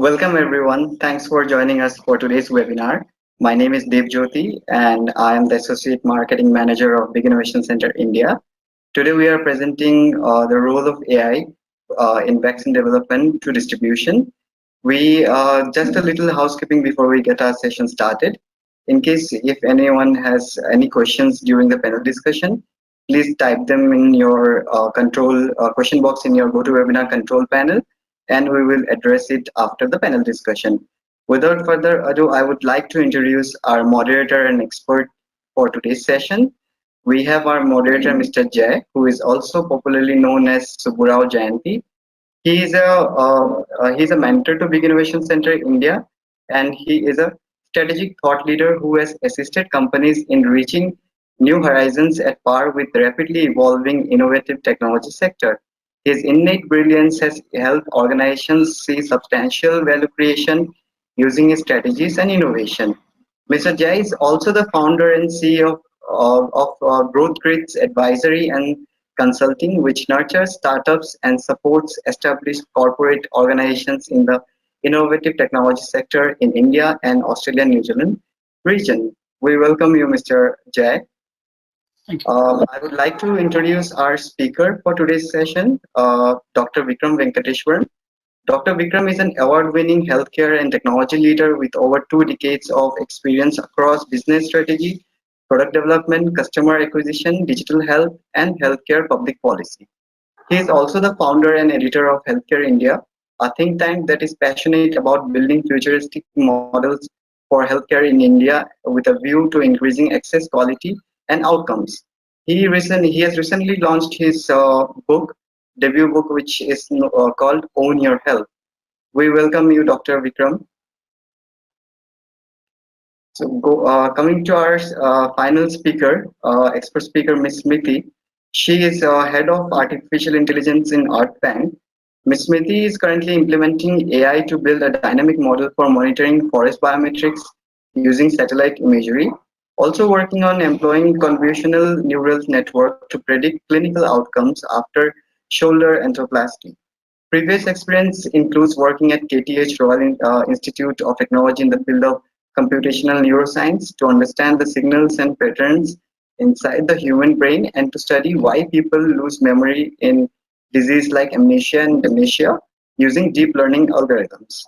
Welcome everyone. Thanks for joining us for today's webinar. My name is Dev Jyoti and I am the Associate Marketing Manager of Big Innovation Center India. Today we are presenting the role of AI in vaccine development to distribution. We just a little housekeeping before we get our session started. In case if anyone has any questions during the panel discussion, please type them in your control question box in your GoToWebinar control panel, and we will address it after the panel discussion. Without further ado, I would like to introduce our moderator and expert for today's session. We have our moderator, Mr. Jay, who is also popularly known as Subburao Jayanti. He's a mentor to Big Innovation Center India, and he is a strategic thought leader who has assisted companies in reaching new horizons at par with the rapidly evolving innovative technology sector. His innate brilliance has helped organizations see substantial value creation using his strategies and innovation. Mr. Jai is also the founder and CEO of Growth Grids Advisory and Consulting, which nurtures startups and supports established corporate organizations in the innovative technology sector in India and Australia and New Zealand region. We welcome you, Mr. Jai. Thank you. I would like to introduce our speaker for today's session, Dr. Vikram Venkateshwaran. Dr. Vikram is an award-winning healthcare and technology leader with over 2 decades of experience across business strategy, product development, customer acquisition, digital health, and healthcare public policy. He is also the founder and editor of Healthcare India, a think tank that is passionate about building futuristic models for healthcare in India with a view to increasing access, quality, and outcomes. He has recently launched his debut book, which is called Own Your Health. We welcome you, Dr. Vikram. Coming to our final speaker, expert speaker, Ms. Smriti. She is head of artificial intelligence in ArtBank. Ms. Smriti is currently implementing AI to build a dynamic model for monitoring forest biometrics using satellite imagery. Also working on employing convolutional neural network to predict clinical outcomes after shoulder angioplasty. Previous experience includes working at KTH Royal Institute of Technology in the field of computational neuroscience to understand the signals and patterns inside the human brain and to study why people lose memory in disease like amnesia and dementia using deep learning algorithms.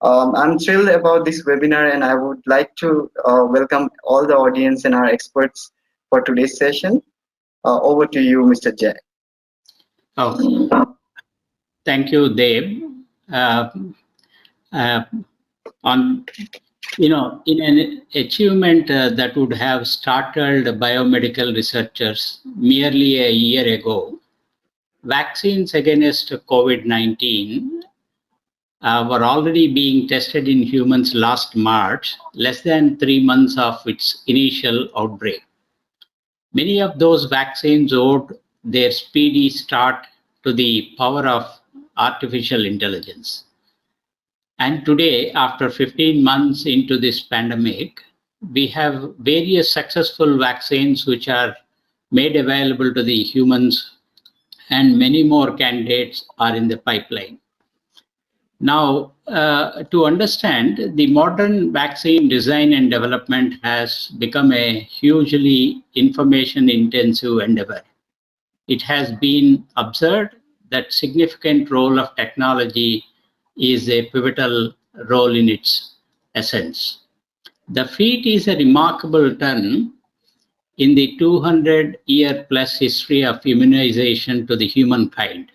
I'm thrilled about this webinar and I would like to welcome all the audience and our experts for today's session. Over to you, Mr. Jay. Oh, thank you, Dave. Uh, on in an achievement that would have startled biomedical researchers merely a year ago, vaccines against COVID-19 were already being tested in humans last March, less than 3 months of its initial outbreak. Many of those vaccines owed their speedy start to the power of artificial intelligence. And today, after 15 months into this pandemic, we have various successful vaccines which are made available to the humans, and many more candidates are in the pipeline. Now, to understand, the modern vaccine design and development has become a hugely information-intensive endeavor. It has been observed that significant role of technology is a pivotal role in its essence. The feat is a remarkable turn in the 200-year plus history of immunization to the humankind.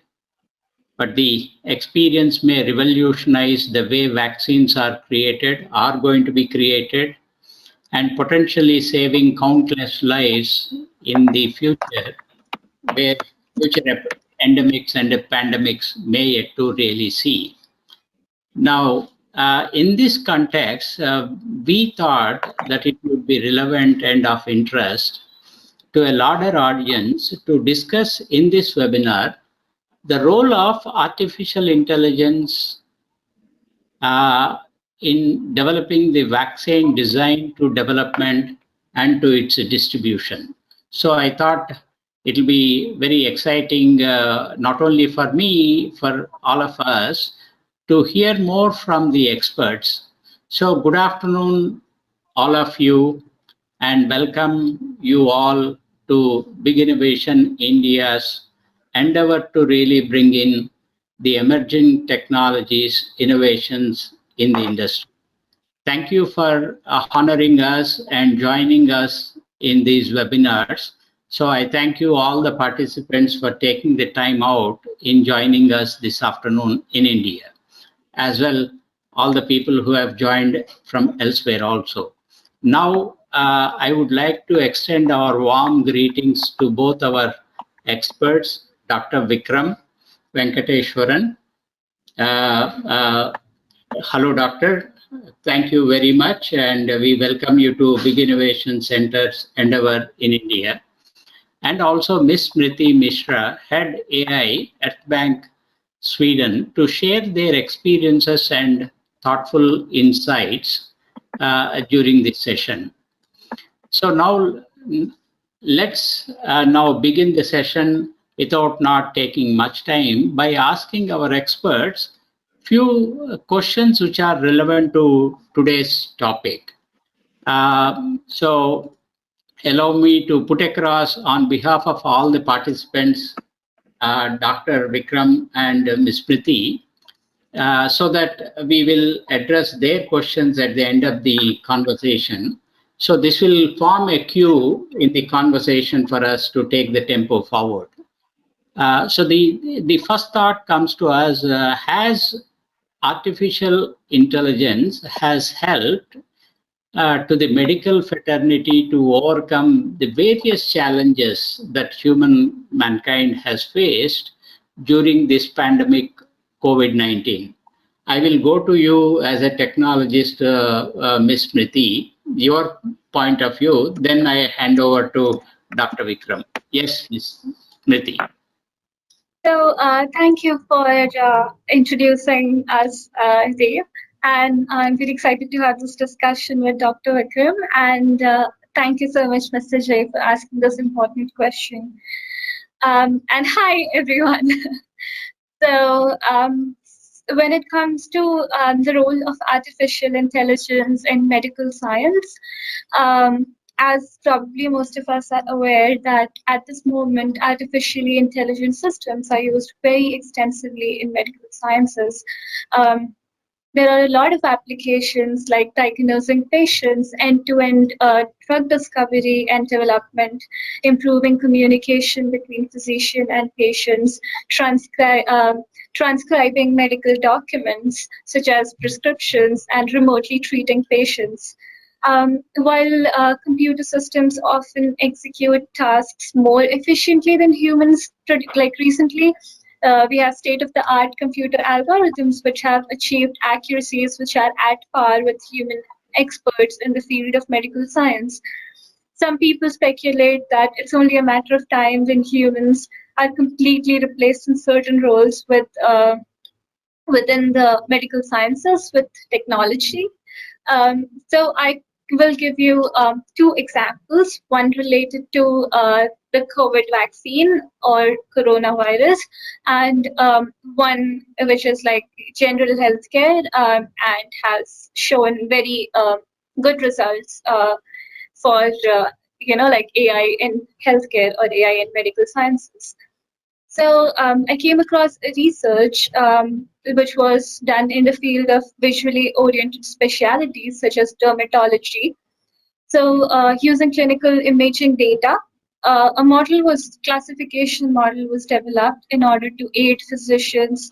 But the experience may revolutionize the way vaccines are going to be created, and potentially saving countless lives in the future, where future endemics and pandemics may yet to really see. Now, in this context, we thought that it would be relevant and of interest to a larger audience to discuss in this webinar the role of artificial intelligence in developing the vaccine design to development and to its distribution. So I thought it'll be very exciting, not only for me, for all of us, to hear more from the experts. So, good afternoon, all of you, and welcome you all to Big Innovation India's endeavor to really bring in the emerging technologies, innovations in the industry. Thank you for honoring us and joining us in these webinars. So I thank you all the participants for taking the time out in joining us this afternoon in India, as well all the people who have joined from elsewhere also. Now, I would like to extend our warm greetings to both our experts, Dr. Vikram Venkateshwaran. Hello, Doctor. Thank you very much, and we welcome you to Big Innovation Center's endeavor in India. And also Ms. Smriti Mishra, Head AI at Bank Sweden, to share their experiences and thoughtful insights during this session. So now let's now begin the session without not taking much time by asking our experts few questions which are relevant to today's topic. So allow me to put across on behalf of all the participants, Dr. Vikram and Ms. Priti, so that we will address their questions at the end of the conversation. So this will form a cue in the conversation for us to take the tempo forward. So the first thought comes to us, has artificial intelligence has helped to the medical fraternity to overcome the various challenges that mankind has faced during this pandemic COVID-19. I will go to you as a technologist, Ms. Smriti, your point of view, then I hand over to Dr. Vikram. Yes, Ms. Smriti. So thank you for introducing us, Dave. And I'm very excited to have this discussion with Dr. Vikram. And thank you so much, Mr. Jay, for asking this important question. And hi, everyone. So when it comes to the role of artificial intelligence in medical science, as probably most of us are aware that at this moment, artificially intelligent systems are used very extensively in medical sciences. There are a lot of applications like diagnosing patients, end-to-end drug discovery and development, improving communication between physician and patients, transcribing medical documents such as prescriptions, and remotely treating patients. While computer systems often execute tasks more efficiently than humans, like recently, we have state-of-the-art computer algorithms which have achieved accuracies which are at par with human experts in the field of medical science. Some people speculate that it's only a matter of time when humans are completely replaced in certain roles within the medical sciences with technology. So I will give you two examples, one related to the COVID vaccine or coronavirus, and one which is like general healthcare and has shown very good results for like AI in healthcare or AI in medical sciences. So I came across a research which was done in the field of visually oriented specialties such as dermatology. So using clinical imaging data, classification model was developed in order to aid physicians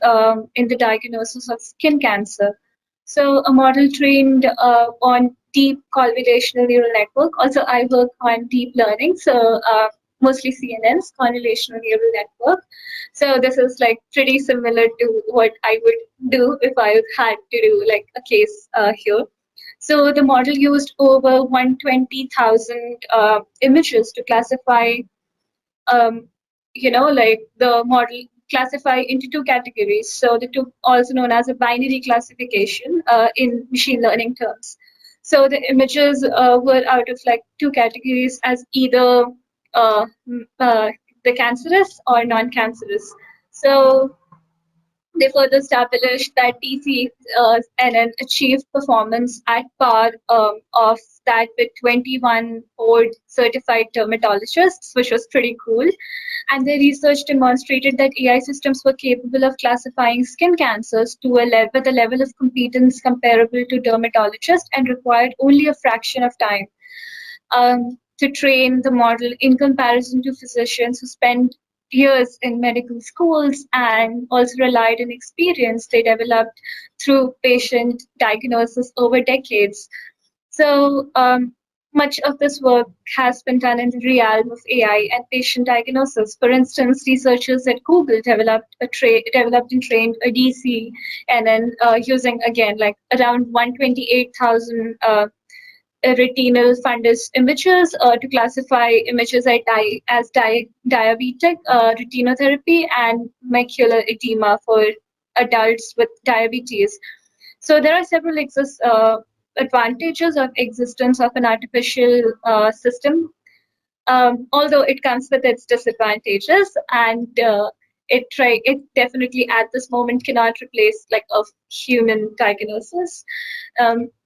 in the diagnosis of skin cancer. So a model trained on deep convolutional neural network. Also, I work on deep learning, so mostly CNNs, convolutional neural network. So this is like pretty similar to what I would do if I had to do like a case here. So the model used over 120,000 images to classify, like the model classify into two categories. So the two also known as a binary classification in machine learning terms. So the images were out of like two categories as either the cancerous or non-cancerous. So They further established that TCNN achieved performance at par of that with 21 board certified dermatologists, which was pretty cool. And their research demonstrated that AI systems were capable of classifying skin cancers to with a level of competence comparable to dermatologists and required only a fraction of time to train the model in comparison to physicians who spend years in medical schools and also relied on experience they developed through patient diagnosis over decades. So much of this work has been done in the realm of AI and patient diagnosis. For instance, researchers at Google developed and trained a DC, and then using again like around 128,000 retinal fundus images to classify images as diabetic retinotherapy and macular edema for adults with diabetes. So there are several advantages of existence of an artificial system, although it comes with its disadvantages, and it definitely at this moment cannot replace like a human diagnosis.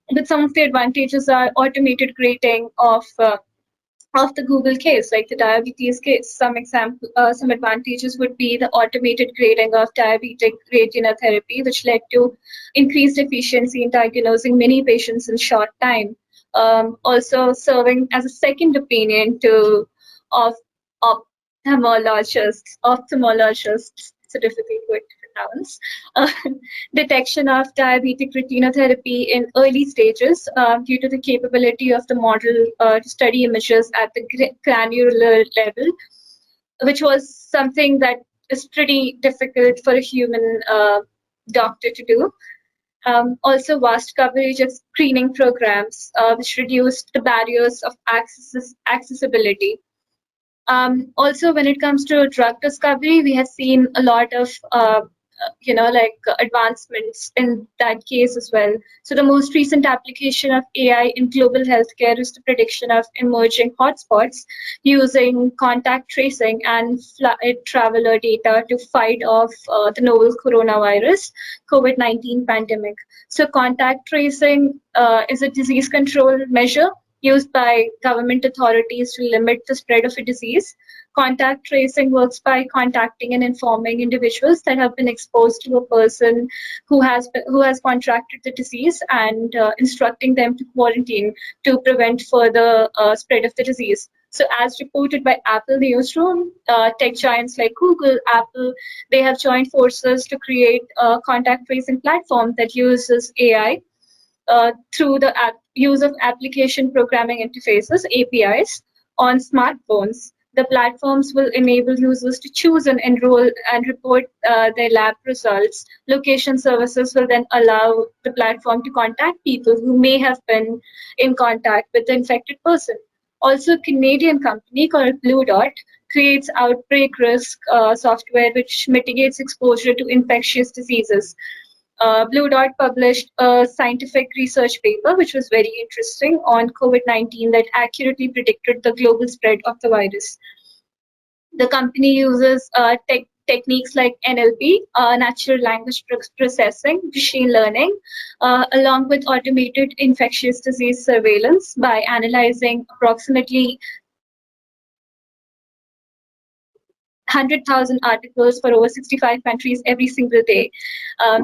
But some of the advantages are automated grading of the Google case, like the diabetes case. Some advantages would be the automated grading of diabetic retina therapy, which led to increased efficiency in diagnosing many patients in short time. Also serving as a second opinion to of ophthalmologists. It's a difficult word to pronounce. Uh, Detection of diabetic retinotherapy in early stages due to the capability of the model to study images at the granular level, which was something that is pretty difficult for a human doctor to do. Also, vast coverage of screening programs, which reduced the barriers of accessibility. Also, when it comes to drug discovery, we have seen a lot of advancements in that case as well. So the most recent application of AI in global healthcare is the prediction of emerging hotspots using contact tracing and flight traveler data to fight off the novel coronavirus COVID-19 pandemic. So contact tracing is a disease control measure used by government authorities to limit the spread of a disease. Contact tracing works by contacting and informing individuals that have been exposed to a person who has contracted the disease and instructing them to quarantine to prevent further spread of the disease. So, as reported by Apple Newsroom, tech giants like Google, Apple, they have joined forces to create a contact tracing platform that uses AI through the use of application programming interfaces (APIs) on smartphones. The platforms will enable users to choose and enroll and report their lab results. Location services will then allow the platform to contact people who may have been in contact with the infected person. Also, a Canadian company called Blue Dot creates outbreak risk software which mitigates exposure to infectious diseases. Blue Dot published a scientific research paper, which was very interesting, on COVID-19 that accurately predicted the global spread of the virus. The company uses techniques like NLP, natural language processing, machine learning, along with automated infectious disease surveillance by analyzing approximately 100,000 articles for over 65 countries every single day.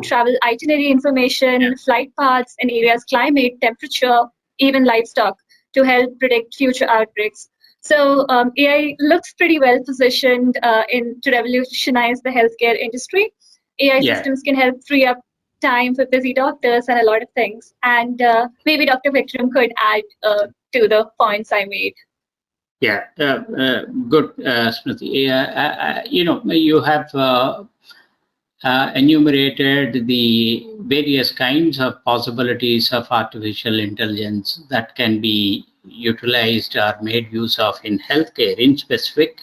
Travel itinerary information, flight paths, and areas climate, temperature, even livestock to help predict future outbreaks. So AI looks pretty well positioned to revolutionize the healthcare industry. AI systems can help free up time for busy doctors and a lot of things. And maybe Dr. Vikram could add to the points I made. Yeah, good, Smriti. You have enumerated the various kinds of possibilities of artificial intelligence that can be utilized or made use of in healthcare in specific.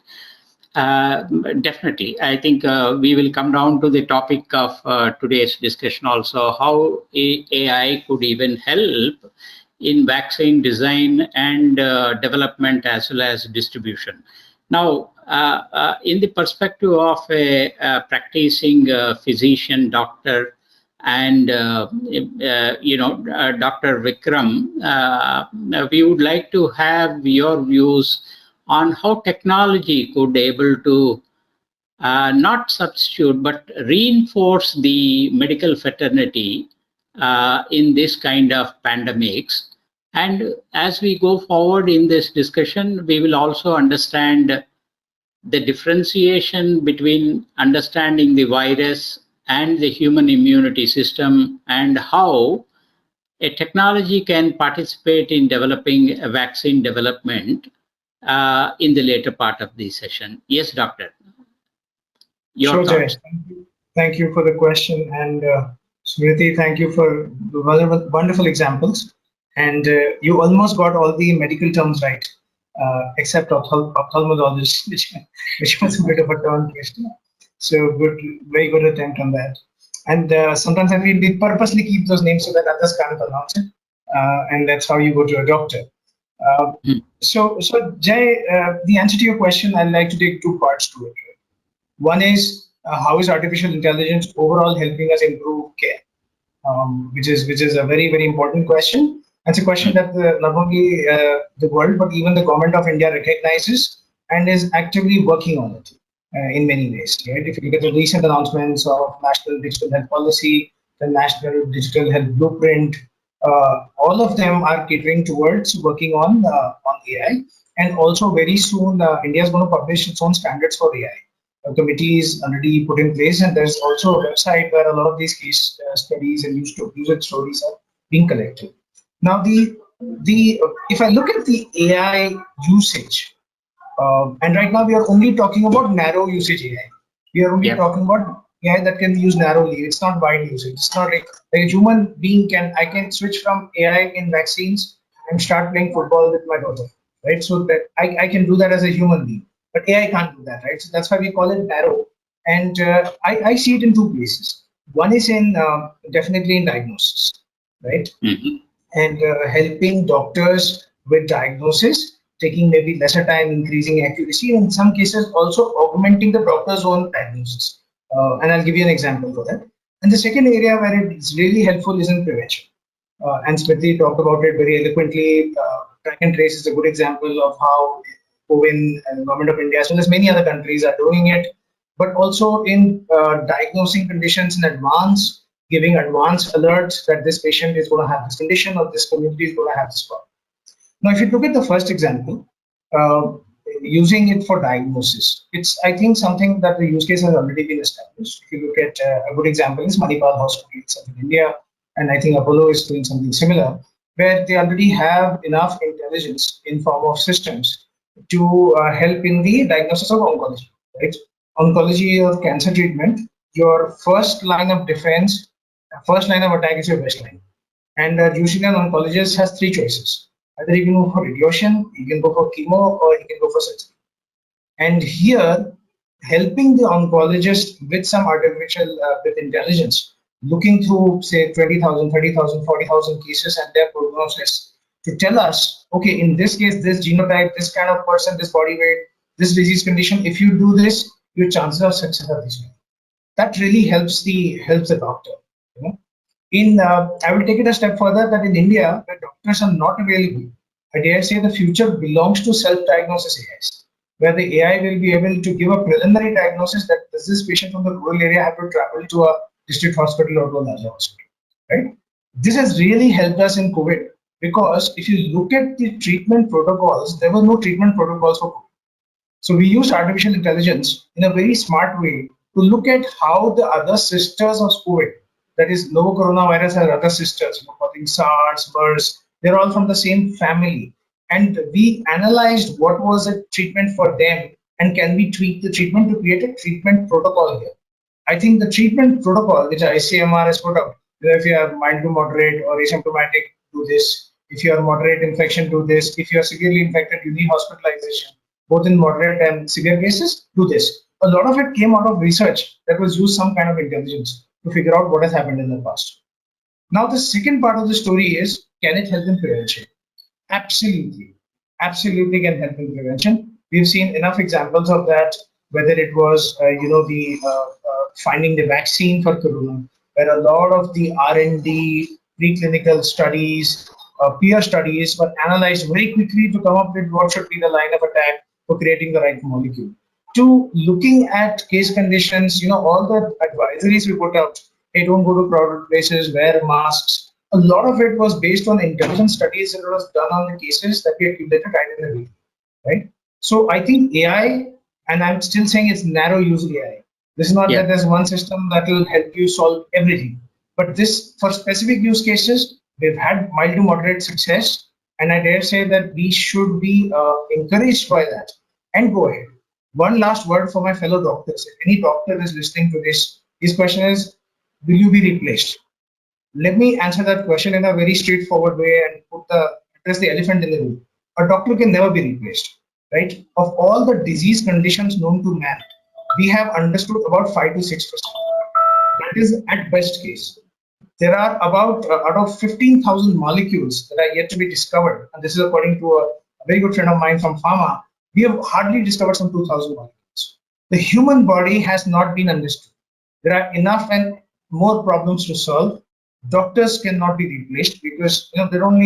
Definitely, I think we will come down to the topic of today's discussion also, how AI could even help in vaccine design and development as well as distribution. Now, in the perspective of a practicing physician, doctor, and Dr. Vikram, we would like to have your views on how technology could able to not substitute but reinforce the medical fraternity in this kind of pandemics. And as we go forward in this discussion, we will also understand the differentiation between understanding the virus and the human immunity system, and how a technology can participate in developing a vaccine development in the later part of the session. Yes, doctor. Your Sure, thoughts. Jay. Thank you for the question. And Smriti, thank you for the wonderful examples. And you almost got all the medical terms right, except ophthalmologist, which was a bit of a turn question. So good, very good attempt on that. And sometimes I feel we purposely keep those names so that others can't pronounce it. And that's how you go to a doctor. So Jay, the answer to your question, I'd like to take two parts to it. One is how is artificial intelligence overall helping us improve care, which is a very, very important question. It's a question that not only the world but even the government of India recognizes and is actively working on it in many ways. Right? If you look at the recent announcements of National Digital Health Policy, the National Digital Health Blueprint, all of them are catering towards working on AI. And also very soon, India is going to publish its own standards for AI. A committee is already put in place, and there's also a website where a lot of these case studies and user stories are being collected. Now, if I look at the AI usage, and right now we are only talking about narrow usage AI. We are only talking about AI that can be used narrowly. It's not wide usage. It's not like a human being I can switch from AI in vaccines and start playing football with my daughter, right? So that I can do that as a human being. But AI can't do that, right? So that's why we call it narrow. And I see it in two places. One is in definitely in diagnosis, right? And helping doctors with diagnosis, taking maybe lesser time, increasing accuracy, and in some cases also augmenting the doctor's own diagnosis. And I'll give you an example for that. And the second area where it's really helpful is in prevention. And Smriti talked about it very eloquently. Track and trace is a good example of how COVID and the government of India, as well as many other countries, are doing it, but also in diagnosing conditions in advance, giving advance alerts that this patient is going to have this condition or this community is going to have this problem. Now, if you look at the first example, using it for diagnosis, it's, I think, something that the use case has already been established. If you look at a good example is Manipal Hospital itself in India, and I think Apollo is doing something similar, where they already have enough intelligence in form of systems to help in the diagnosis of oncology, right? Oncology of cancer treatment, your first line of defense, first line of attack is your best line. And usually an oncologist has three choices. Either you can go for radiation, you can go for chemo, or you can go for surgery. And here, helping the oncologist with some artificial, with intelligence, looking through, say, 20,000, 30,000, 40,000 cases and their prognosis, to tell us, okay, in this case, this genotype, this kind of person, this body weight, this disease condition, if you do this, your chances of success are this way. That really helps the doctor. You know? I will take it a step further that in India, where doctors are not available, I dare say the future belongs to self-diagnosis AIs, where the AI will be able to give a preliminary diagnosis that does this patient from the rural area have to travel to a district hospital or to a larger hospital, right? This has really helped us in COVID. Because if you look at the treatment protocols, there were no treatment protocols for COVID. So we used artificial intelligence in a very smart way to look at how the other sisters of COVID, that is novel coronavirus has other sisters, SARS, MERS, they're all from the same family. And we analyzed what was a treatment for them and can we tweak the treatment to create a treatment protocol here. I think the treatment protocol which ICMR has put up, if you are mild to moderate or asymptomatic, do this. If you are moderate infection, do this. If you are severely infected, you need hospitalization. Both in moderate and severe cases, do this. A lot of it came out of research that was used some kind of intelligence to figure out what has happened in the past. Now, the second part of the story is, can it help in prevention? Absolutely. Absolutely can help in prevention. We've seen enough examples of that, whether it was, finding the vaccine for corona, where a lot of the R&D, preclinical studies, peer studies were analyzed very quickly to come up with what should be the line of attack for creating the right molecule. To looking at case conditions, all the advisories we put out, hey, don't go to crowded places, wear masks. A lot of it was based on intelligent studies that was done on the cases that we accumulated identity, right? So I think AI, and I'm still saying it's narrow use AI. This is not that there's one system that will help you solve everything, but this for specific use cases, we've had mild to moderate success, and I dare say that we should be encouraged by that and go ahead. One last word for my fellow doctors. If any doctor is listening to this, his question is, will you be replaced? Let me answer that question in a very straightforward way and address the elephant in the room. A doctor can never be replaced, right? Of all the disease conditions known to man, we have understood about 5 to 6%. That is at best case. There are about out of 15,000 molecules that are yet to be discovered, and this is according to a very good friend of mine from pharma. We have hardly discovered some 2,000 molecules. The human body has not been understood. There are enough and more problems to solve. Doctors cannot be replaced because they don't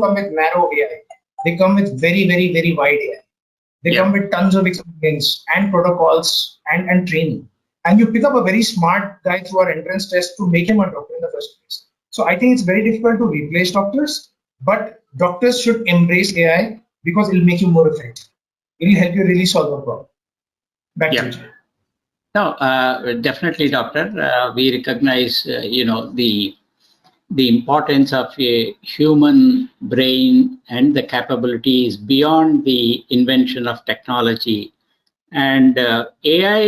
come with narrow AI. They come with very, very, very wide AI. They come with tons of experience and protocols and training. And you pick up a very smart guy through our entrance test to make him a doctor in the first place. So I think it's very difficult to replace doctors, but doctors should embrace AI because it'll make you more effective. It'll help you really solve a problem. Back to you. No, definitely, doctor. We recognize, the importance of a human brain and the capabilities beyond the invention of technology. And AI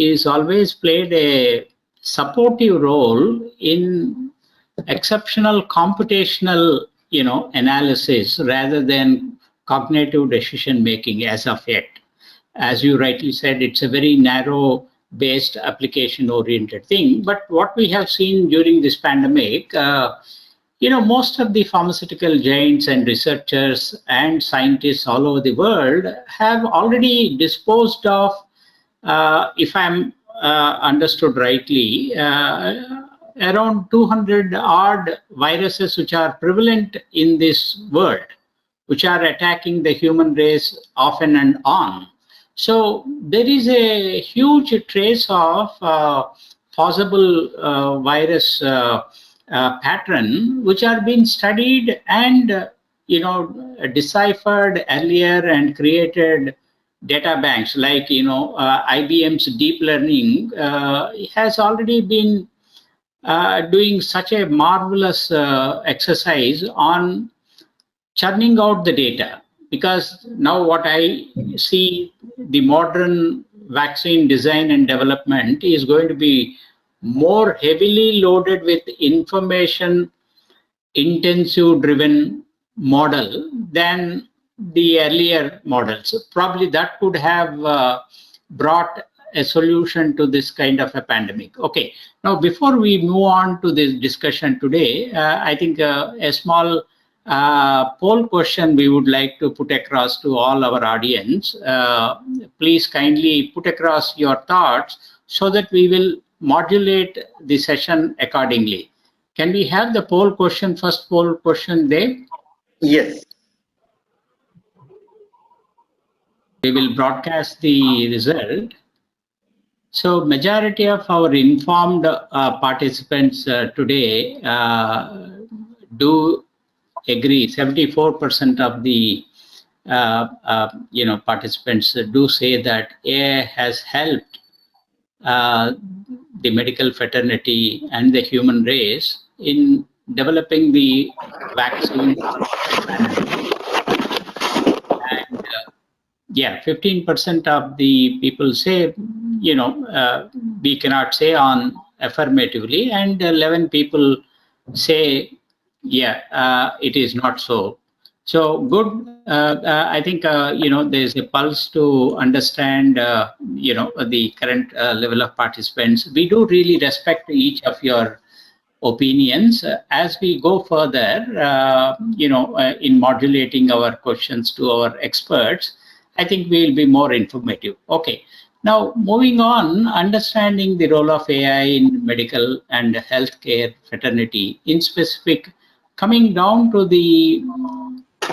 is always played a supportive role in exceptional computational, analysis rather than cognitive decision making as of yet. As you rightly said, it's a very narrow based application oriented thing. But what we have seen during this pandemic, most of the pharmaceutical giants and researchers and scientists all over the world have already disposed of, if I'm understood rightly, around 200 odd viruses which are prevalent in this world, which are attacking the human race off and on. So there is a huge trace of possible virus pattern which are being studied and deciphered earlier and created data banks like IBM's deep learning has already been doing such a marvelous exercise on churning out the data. Because now what I see, the modern vaccine design and development is going to be more heavily loaded with information intensive driven model than the earlier models. Probably that could have brought a solution to this kind of a pandemic. Okay, now before we move on to this discussion today, I think a small poll question we would like to put across to all our audience. Please kindly put across your thoughts so that we will modulate the session accordingly. Can we have the poll question, first poll question there? Yes. We will broadcast the result. So majority of our informed participants today do agree. 74% of the participants do say that AI has helped the medical fraternity and the human race in developing the vaccine. And 15% of the people say, we cannot say on affirmatively, and 11 people say, it is not so. So good. I think there's a pulse to understand the current level of participants. We do really respect each of your opinions. As we go further, in modulating our questions to our experts, I think we'll be more informative. Okay. Now, moving on, understanding the role of AI in medical and healthcare fraternity, in specific, coming down to the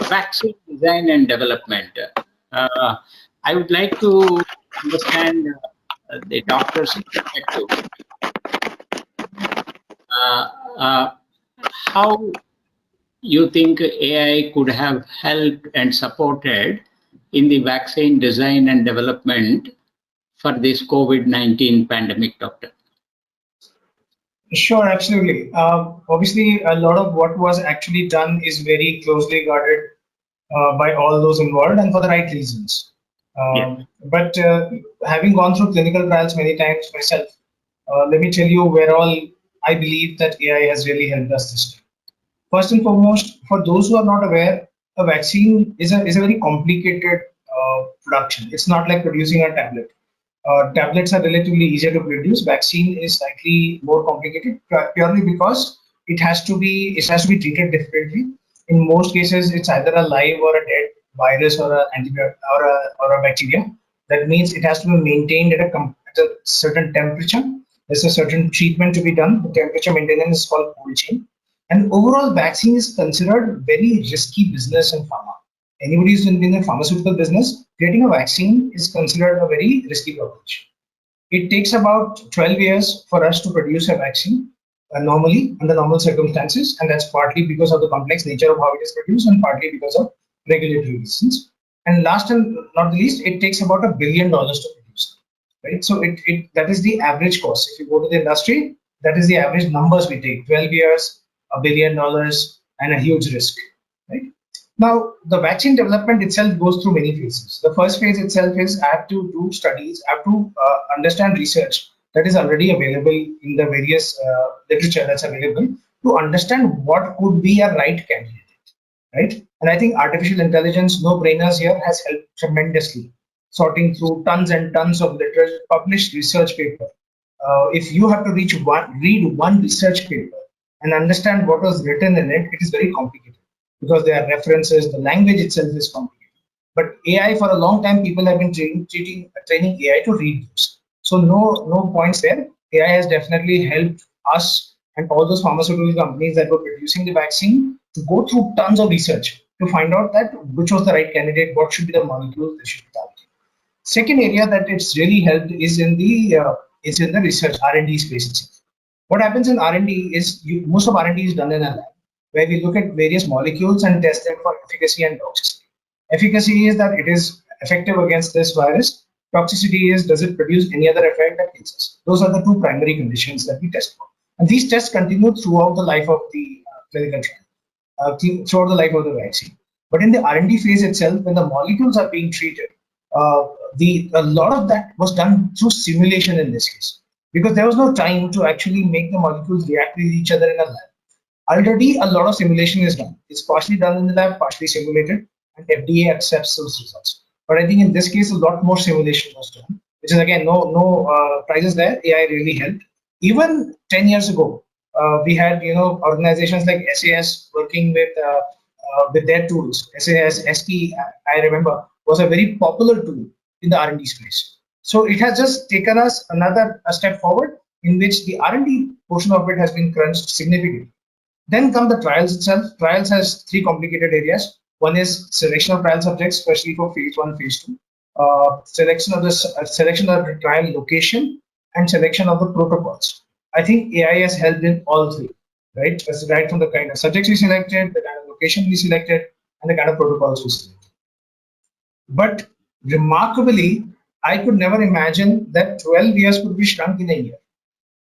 vaccine design and development. Uh, I would like to understand the doctor's perspective. Uh, uh, how you think AI could have helped and supported in the vaccine design and development for this COVID-19 pandemic, doctor? Sure, absolutely. Obviously, a lot of what was actually done is very closely guarded by all those involved, and for the right reasons. Yeah. But having gone through clinical trials many times myself, let me tell you where all I believe that AI has really helped us this time. First and foremost, for those who are not aware, a vaccine is a very complicated production. It's not like producing a tablet. Tablets are relatively easier to produce. Vaccine is slightly more complicated purely because it has to be treated differently. In most cases, it's either a live or a dead virus or a antibiotic or a bacteria. That means it has to be maintained at a certain temperature. There's a certain treatment to be done. The temperature maintenance is called cold chain. And overall, vaccine is considered very risky business in pharma. Anybody who's in the pharmaceutical business, creating a vaccine is considered a very risky proposition. It takes about 12 years for us to produce a vaccine normally under normal circumstances, and that's partly because of the complex nature of how it is produced and partly because of regulatory reasons. And last and not the least, it takes about $1 billion to produce. Right? So that is the average cost. If you go to the industry, that is the average numbers we take: 12 years, $1 billion, and a huge risk. Right? Now, the vaccine development itself goes through many phases. The first phase itself is I have to do studies, I have to understand research that is already available in the various literature that's available to understand what could be a right candidate, right? And I think artificial intelligence, no-brainers here, has helped tremendously, sorting through tons and tons of literature, published research paper. If you have to read one research paper and understand what was written in it, it is very complicated, because there are references, the language itself is complicated. But AI, for a long time, people have been training AI to read those. So no points there. AI has definitely helped us and all those pharmaceutical companies that were producing the vaccine to go through tons of research to find out that which was the right candidate, what should be the molecules they should be targeting. Second area that it's really helped is in the research R&D space itself. What happens in R&D is most of R&D is done in a lab, where we look at various molecules and test them for efficacy and toxicity. Efficacy is that it is effective against this virus. Toxicity is, does it produce any other effect that kills us? Those are the two primary conditions that we test for. And these tests continue throughout the life of the clinical trial, throughout the life of the vaccine. But in the R&D phase itself, when the molecules are being treated, a lot of that was done through simulation in this case, because there was no time to actually make the molecules react with each other in a lab. Already, a lot of simulation is done. It's partially done in the lab, partially simulated, and FDA accepts those results. But I think in this case, a lot more simulation was done, which is again no prizes there. AI really helped. Even 10 years ago, we had organizations like SAS working with their tools. SAS, SP, I remember, was a very popular tool in the R&D space. So it has just taken us a step forward, in which the R&D portion of it has been crunched significantly. Then come the trials itself. Trials has three complicated areas. One is selection of trial subjects, especially for phase 1, phase 2. Selection of the trial location, and selection of the protocols. I think AI has helped in all three, right? Right from the kind of subjects we selected, the kind of location we selected, and the kind of protocols we selected. But remarkably, I could never imagine that 12 years could be shrunk in a year,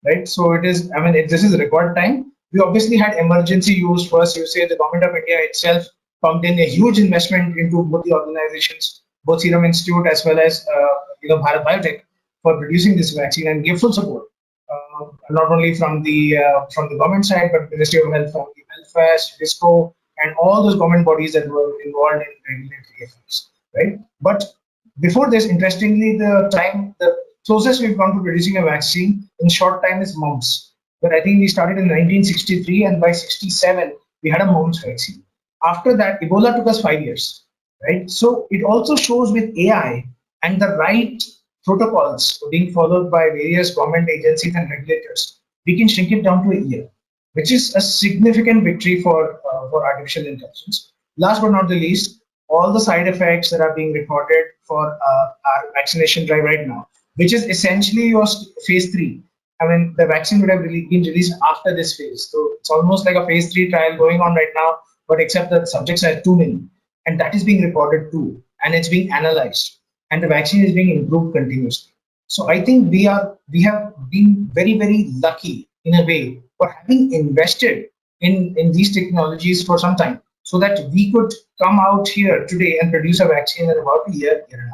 right? So it is, this is record time. We obviously had emergency use. First, you say the government of India itself pumped in a huge investment into both the organizations, both Serum Institute as well as Bharat Biotech, for producing this vaccine, and give full support, not only from the government side, but Ministry of Health, from the Health, DISCO, and all those government bodies that were involved in regulatory efforts, right? But before this, interestingly, the closest we've come to producing a vaccine in short time is mumps. But I think we started in 1963, and by 67 we had a mumps vaccine. After that, Ebola took us 5 years, right? So it also shows with AI and the right protocols being followed by various government agencies and regulators, we can shrink it down to a year, which is a significant victory for artificial intelligence. Last but not the least, all the side effects that are being reported for our vaccination drive right now, which is essentially your phase 3. I mean, the vaccine would have really been released after this phase. So it's almost like a phase 3 trial going on right now, but except that subjects are too many. And that is being reported too. And it's being analyzed. And the vaccine is being improved continuously. So I think we have been very, very lucky in a way for having invested in these technologies for some time so that we could come out here today and produce a vaccine in about a year and a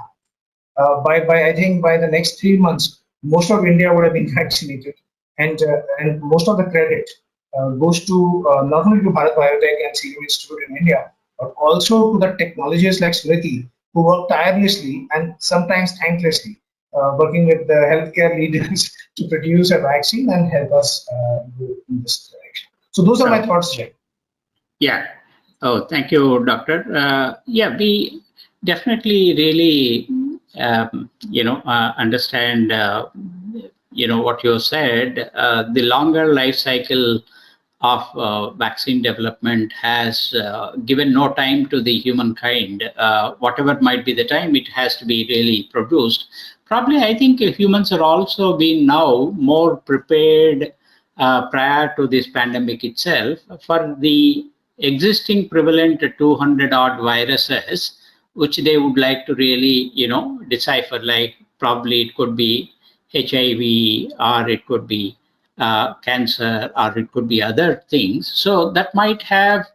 half. By I think by the next 3 months, most of India would have been vaccinated, and most of the credit goes to not only to Bharat Biotech and Serum Institute in India, but also to the technologists like Smriti who work tirelessly and sometimes thanklessly, working with the healthcare leaders to produce a vaccine and help us go in this direction. So those are my thoughts, Jay. Yeah. Oh, thank you, Doctor. Yeah, we definitely really, understand, what you said. The longer life cycle of vaccine development has given no time to the humankind. Whatever might be the time, it has to be really produced. Probably, I think humans are also being now more prepared prior to this pandemic itself for the existing prevalent 200 odd viruses, which they would like to really, decipher. Like probably it could be HIV, or it could be cancer, or it could be other things. So that might have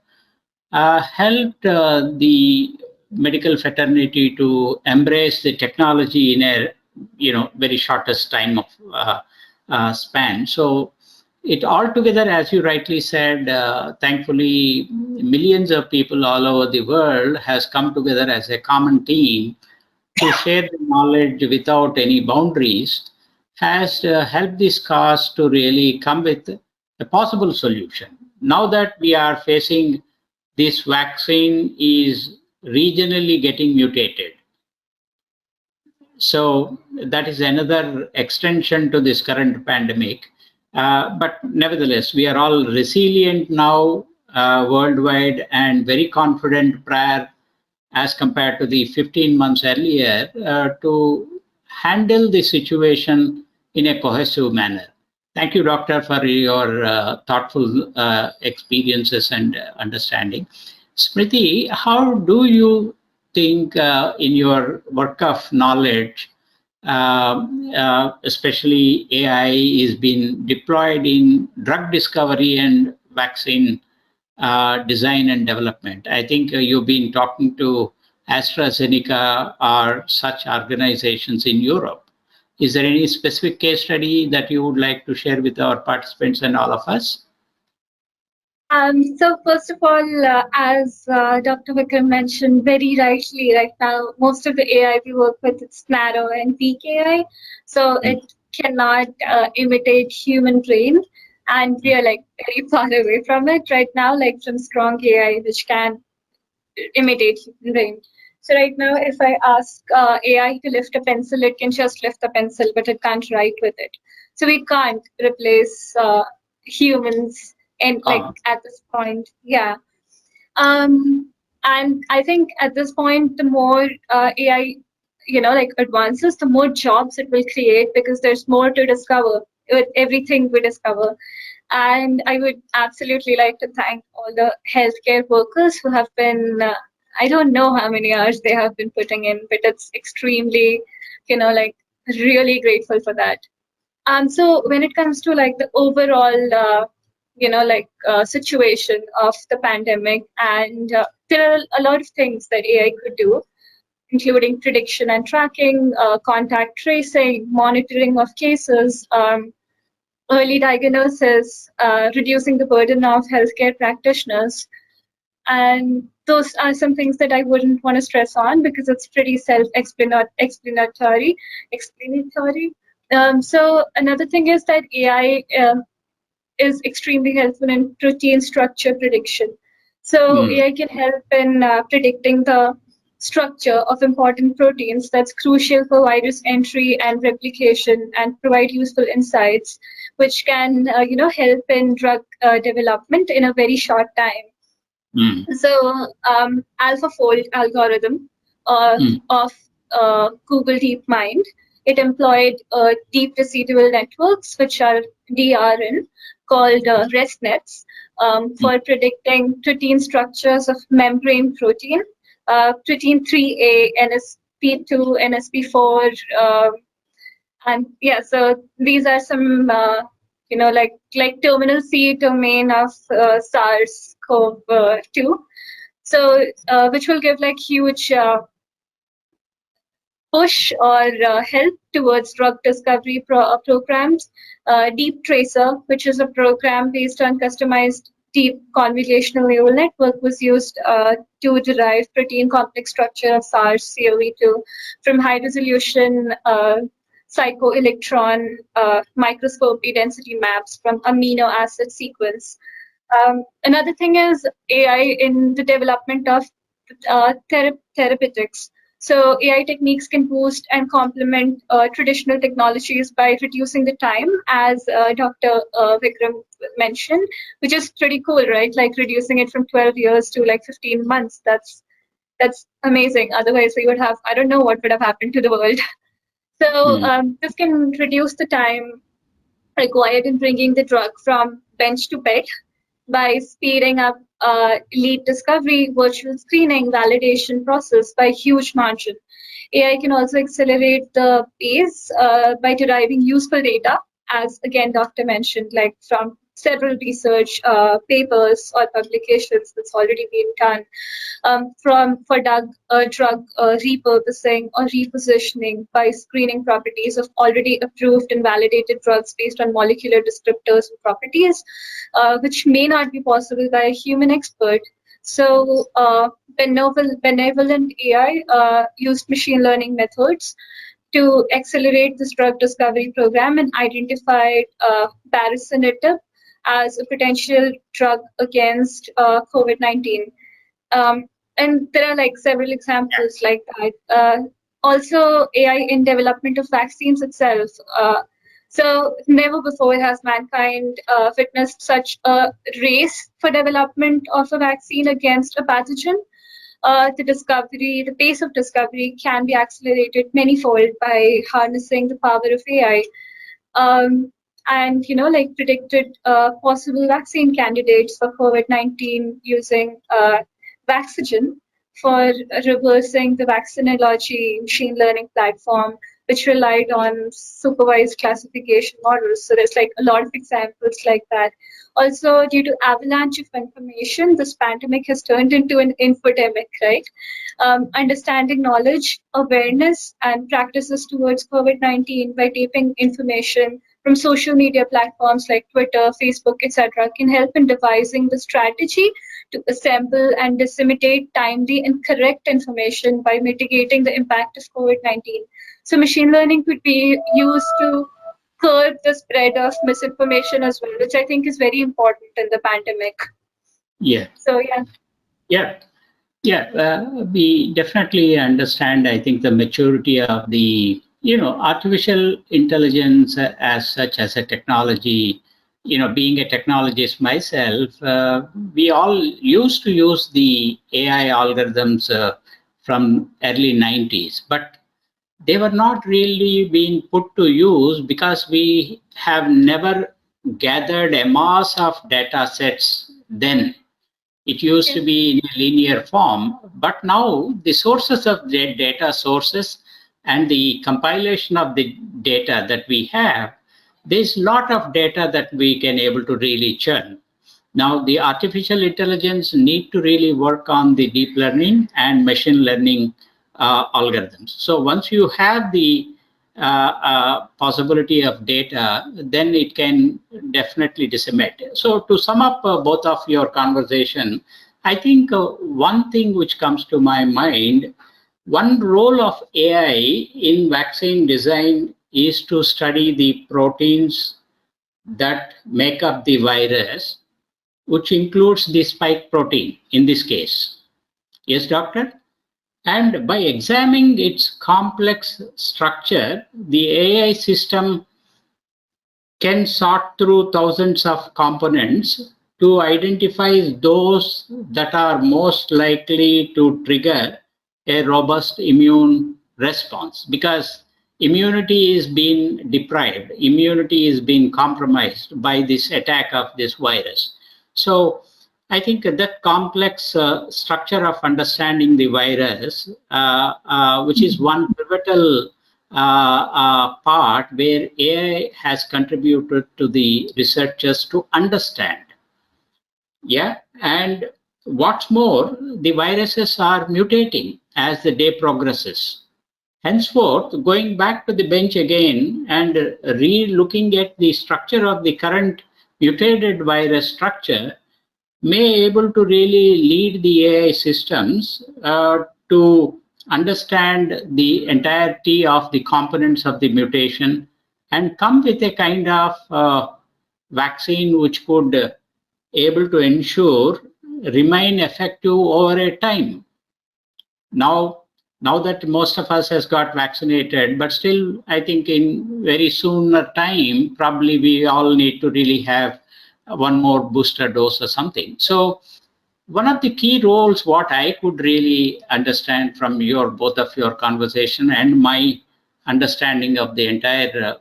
helped the medical fraternity to embrace the technology in a very shortest time of span. So it altogether, as you rightly said, thankfully millions of people all over the world has come together as a common team to share the knowledge without any boundaries, has helped this cause to really come with a possible solution. Now that we are facing this vaccine is regionally getting mutated. So that is another extension to this current pandemic. But nevertheless, we are all resilient now worldwide and very confident prior as compared to the 15 months earlier to handle the situation in a cohesive manner. Thank you, Doctor, for your thoughtful experiences and understanding. Smriti, how do you think in your work of knowledge, especially AI is being deployed in drug discovery and vaccine design and development? I think you've been talking to AstraZeneca or such organizations in Europe. Is there any specific case study that you would like to share with our participants and all of us? So first of all, as Dr. Vikram mentioned very rightly, right now most of the AI we work with is narrow and weak AI, so it cannot imitate human brain, and we are like very far away from it right now, like from strong AI which can imitate human brain. So right now, if I ask AI to lift a pencil, it can just lift the pencil, but it can't write with it. So we can't replace humans in like at this point. Yeah. And I think at this point, the more AI, like advances, the more jobs it will create because there's more to discover with everything we discover. And I would absolutely like to thank all the healthcare workers who have been, I don't know how many hours they have been putting in, but it's extremely, like really grateful for that. So when it comes to like the overall, situation of the pandemic, and there are a lot of things that AI could do, including prediction and tracking, contact tracing, monitoring of cases, early diagnosis, reducing the burden of healthcare practitioners. And those are some things that I wouldn't want to stress on because it's pretty self-explanatory. So another thing is that AI is extremely helpful in protein structure prediction. So AI can help in predicting the structure of important proteins that's crucial for virus entry and replication and provide useful insights, which can, help in drug development in a very short time. So, AlphaFold algorithm of Google DeepMind, it employed deep residual networks, which are DRN, called ResNets, for predicting protein structures of membrane protein, protein 3A, NSP2, NSP4, and yeah, so these are some, like terminal C domain of SARS-CoV-2. So, which will give like huge push or help towards drug discovery programs. Deep Tracer, which is a program based on customized deep convolutional neural network, was used to derive protein complex structure of SARS-CoV-2 from high resolution cycloelectron microscopy density maps from amino acid sequence. Another thing is AI in the development of therapeutics. So AI techniques can boost and complement traditional technologies by reducing the time, as Dr. Vikram mentioned, which is pretty cool, right? Like reducing it from 12 years to like 15 months. That's amazing. Otherwise, we would have, I don't know what would have happened to the world. So this can reduce the time required in bringing the drug from bench to bed by speeding up lead discovery, virtual screening, validation process by huge margin. AI can also accelerate the pace by deriving useful data, as again Dr. mentioned, like from several research papers or publications that's already been done, for drug repurposing or repositioning by screening properties of already approved and validated drugs based on molecular descriptors and properties, which may not be possible by a human expert. So benevolent AI used machine learning methods to accelerate this drug discovery program and identified baricitinib as a potential drug against COVID-19. And there are like several examples like that. Also, AI in development of vaccines itself. So never before has mankind witnessed such a race for development of a vaccine against a pathogen. The pace of discovery can be accelerated manyfold by harnessing the power of AI. And like predicted possible vaccine candidates for COVID-19 using Vaxogen for reversing the vaccinology machine learning platform, which relied on supervised classification models. So there's like a lot of examples like that. Also, due to avalanche of information, this pandemic has turned into an infodemic, right? Understanding knowledge, awareness, and practices towards COVID-19 by taping information from social media platforms like Twitter, Facebook, etc., can help in devising the strategy to assemble and disseminate timely and correct information by mitigating the impact of COVID-19. So machine learning could be used to curb the spread of misinformation as well, which I think is very important in the pandemic. Yeah. So yeah. We definitely understand, I think, the maturity of the, artificial intelligence as such as a technology. Being a technologist myself, we all used to use the AI algorithms from early 90s, but they were not really being put to use because we have never gathered a mass of data sets then. It used to be in a linear form, but now the sources of the data sources and the compilation of the data that we have, there's a lot of data that we can able to really churn. Now, the artificial intelligence need to really work on the deep learning and machine learning algorithms. So once you have the possibility of data, then it can definitely disseminate. So to sum up both of your conversation, I think one thing which comes to my mind, one role of AI in vaccine design is to study the proteins that make up the virus, which includes the spike protein in this case. Yes, doctor? And by examining its complex structure, the AI system can sort through thousands of components to identify those that are most likely to trigger a robust immune response, because immunity is being deprived, immunity is being compromised by this attack of this virus. So I think that complex structure of understanding the virus, which is one pivotal part where AI has contributed to the researchers to understand. Yeah, and what's more, the viruses are mutating as the day progresses. Henceforth, going back to the bench again and re-looking at the structure of the current mutated virus structure may able to really lead the AI systems to understand the entirety of the components of the mutation and come with a kind of vaccine which could able to ensure remain effective over a time. Now that most of us has got vaccinated, but still I think in very sooner time probably we all need to really have one more booster dose or something. So one of the key roles what I could really understand from your both of your conversation and my understanding of the entire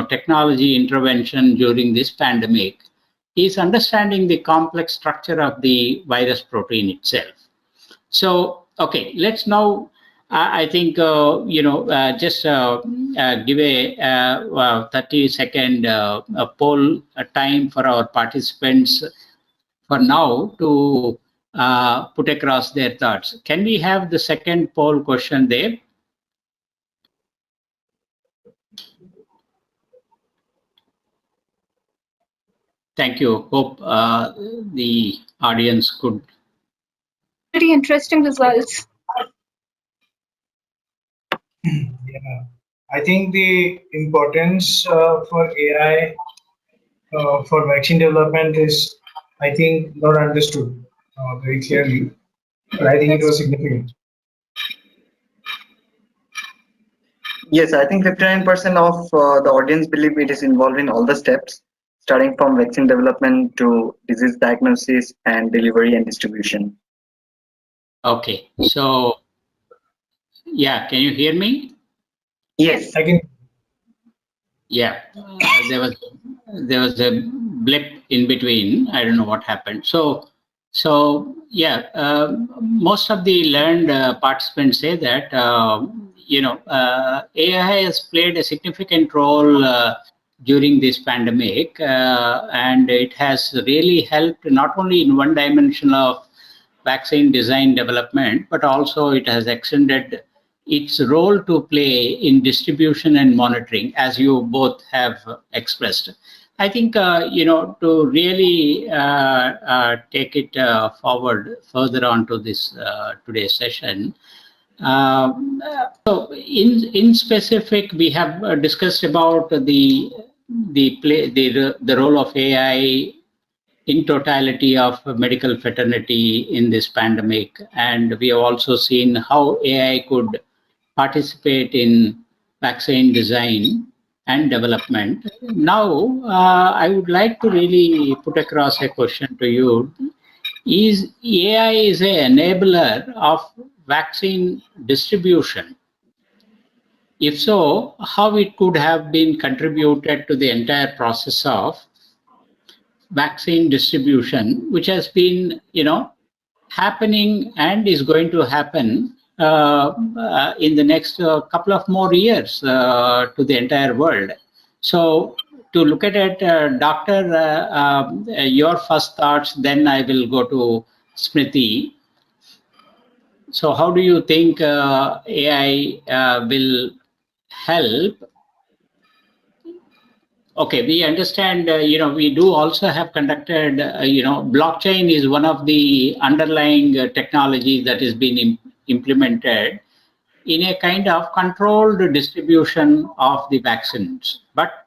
technology intervention during this pandemic is understanding the complex structure of the virus protein itself. So, okay, let's now, I think, just give a 30-second poll time for our participants for now to put across their thoughts. Can we have the second poll question there? Thank you. Hope the audience could. Pretty interesting results. Yeah, I think the importance for AI for vaccine development is, I think, not understood very clearly, but I think it was significant. Yes, I think 59% of the audience believe it is involved in all the steps, starting from vaccine development to disease diagnosis and delivery and distribution. Okay, so yeah, can you hear me? Yes. I can. Yeah, there was a blip in between. I don't know what happened. So yeah, most of the learned participants say that AI has played a significant role during this pandemic, and it has really helped not only in one dimension of vaccine design development, but also it has extended its role to play in distribution and monitoring, as you both have expressed. I think, to really take it forward further on to this today's session. So in specific, we have discussed about the role of AI in totality of medical fraternity in this pandemic. And we have also seen how AI could participate in vaccine design and development. Now, I would like to really put across a question to you. Is AI is an enabler of vaccine distribution? If so, how it could have been contributed to the entire process of vaccine distribution, which has been, happening and is going to happen in the next couple of more years to the entire world. So to look at it, Doctor, your first thoughts, then I will go to Smriti. So how do you think AI will help? Okay, we understand, we do also have conducted, blockchain is one of the underlying technologies that is being implemented in a kind of controlled distribution of the vaccines. But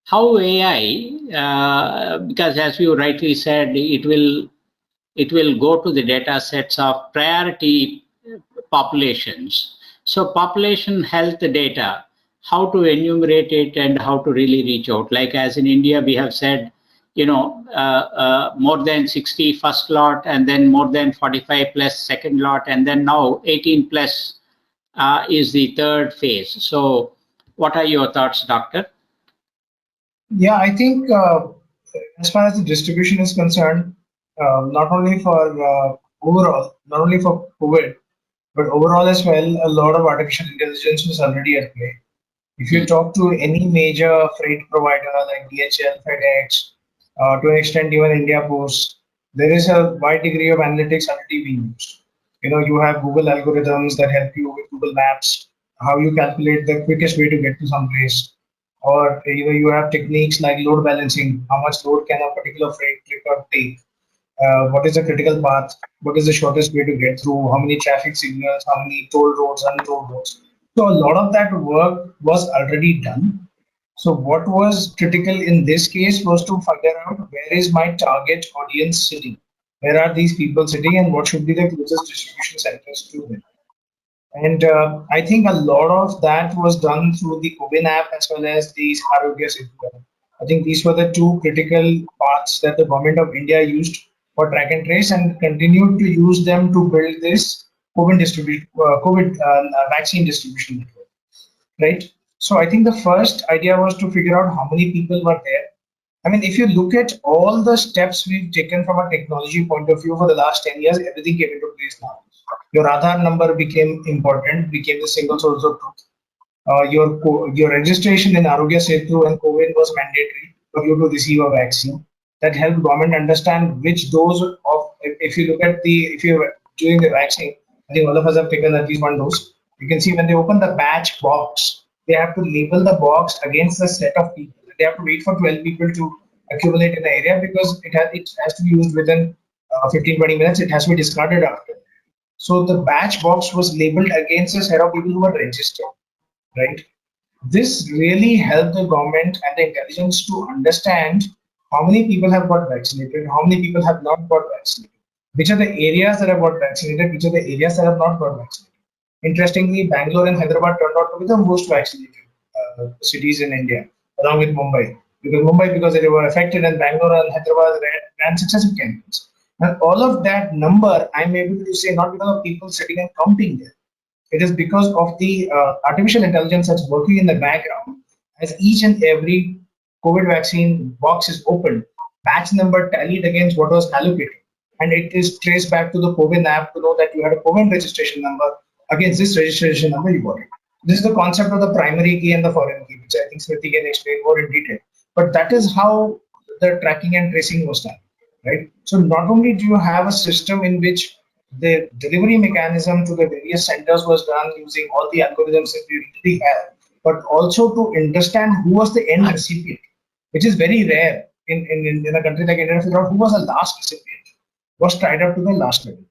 how AI, because as you rightly said, it will go to the data sets of priority populations. So population health data, how to enumerate it and how to really reach out. Like as in India, we have said, more than 60 first lot, and then more than 45 plus second lot, and then now 18 plus is the third phase. So what are your thoughts, doctor? Yeah, I think as far as the distribution is concerned, not only for overall, not only for COVID, but overall as well, a lot of artificial intelligence was already at play. If you talk to any major freight provider like DHL, FedEx, to an extent even India Post, there is a wide degree of analytics already being used. You have Google algorithms that help you with Google Maps, how you calculate the quickest way to get to some place, or you have techniques like load balancing, how much load can a particular freight truck take, what is the critical path, what is the shortest way to get through, how many traffic signals, how many toll roads, untolled roads. So a lot of that work was already done. So what was critical in this case was to figure out where is my target audience sitting, where are these people sitting, and what should be the closest distribution centers to them. And I think a lot of that was done through the CoWIN app as well as the Arogya Setu app. I think these were the two critical parts that the government of India used for track and trace, and continued to use them to build this COVID vaccine distribution network, right? So I think the first idea was to figure out how many people were there. I mean, if you look at all the steps we've taken from a technology point of view for the last 10 years, everything came into place now. Your Aadhaar number became important, became the single source of truth. Your registration in Arogya Setu and CoWIN was mandatory for you to receive a vaccine. That helped government understand which dose of, if you look at if you're doing the vaccine, I think all of us have taken at least one dose. You can see when they open the batch box, they have to label the box against the set of people. They have to wait for 12 people to accumulate in the area, because it has to be used within 15-20 minutes. It has to be discarded after. So the batch box was labeled against a set of people who were registered, right? This really helped the government and the intelligence to understand how many people have got vaccinated, how many people have not got vaccinated, which are the areas that have got vaccinated, which are the areas that have not got vaccinated. Interestingly, Bangalore and Hyderabad turned out to be the most vaccinated cities in India, along with Mumbai. Because they were affected, and Bangalore and Hyderabad ran successive campaigns. And all of that number, I'm able to say, not because of people sitting and counting there. It is because of the artificial intelligence that's working in the background. As each and every COVID vaccine box is opened, batch number tallied against what was allocated, and it is traced back to the CoWIN app to know that you had a CoWIN registration number. Against this registration number, you got it. This is the concept of the primary key and the foreign key, which I think Smriti can explain more in detail. But that is how the tracking and tracing was done, right? So not only do you have a system in which the delivery mechanism to the various centers was done using all the algorithms that we really have, but also to understand who was the end recipient, which is very rare in a country like India. Figure out who was the last recipient, was tied up to the last level,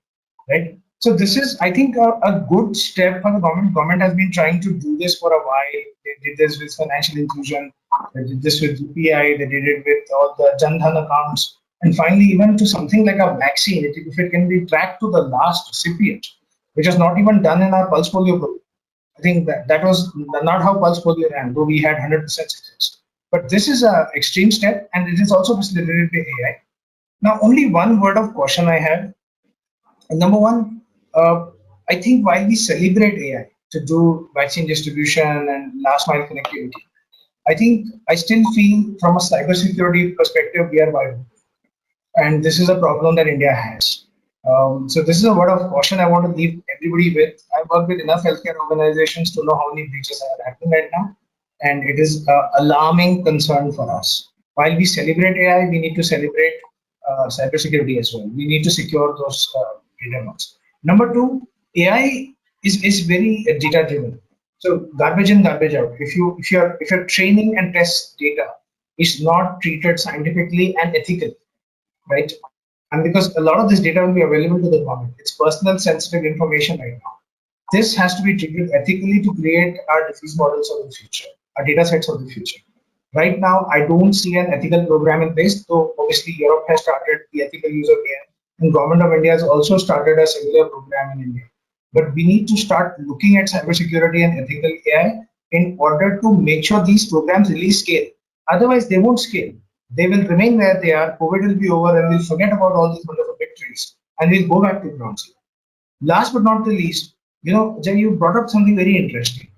right? So this is, I think, a good step for the government. Government has been trying to do this for a while. They did this with financial inclusion. They did this with UPI. They did it with all the Jan Dhan accounts. And finally, even to something like a vaccine, if it can be tracked to the last recipient, which was not even done in our pulse polio program. I think that was not how pulse polio ran, though we had 100% success. But this is an extreme step, and it is also facilitated by AI. Now, only one word of caution I have. Number one, I think while we celebrate AI to do vaccine distribution and last mile connectivity, I still feel from a cybersecurity perspective, we are viable. And this is a problem that India has. So this is a word of caution I want to leave everybody with. I work with enough healthcare organizations to know how many breaches are happening right now. And it is an alarming concern for us. While we celebrate AI, we need to celebrate cybersecurity as well. We need to secure those data nodes. Number two, AI is very data driven. So garbage in, garbage out. If your training and test data is not treated scientifically and ethically, right? And because a lot of this data will be available to the government, it's personal sensitive information right now. This has to be treated ethically to create our disease models of the future, our data sets of the future. Right now, I don't see an ethical program in place, though obviously Europe has started the ethical use of AI, and Government of India has also started a similar program in India. But we need to start looking at cybersecurity and ethical AI in order to make sure these programs really scale. Otherwise, they won't scale. They will remain where they are. COVID will be over, and we'll forget about all these wonderful victories, and we'll go back to ground zero. Last but not the least, Jay, you brought up something very interesting.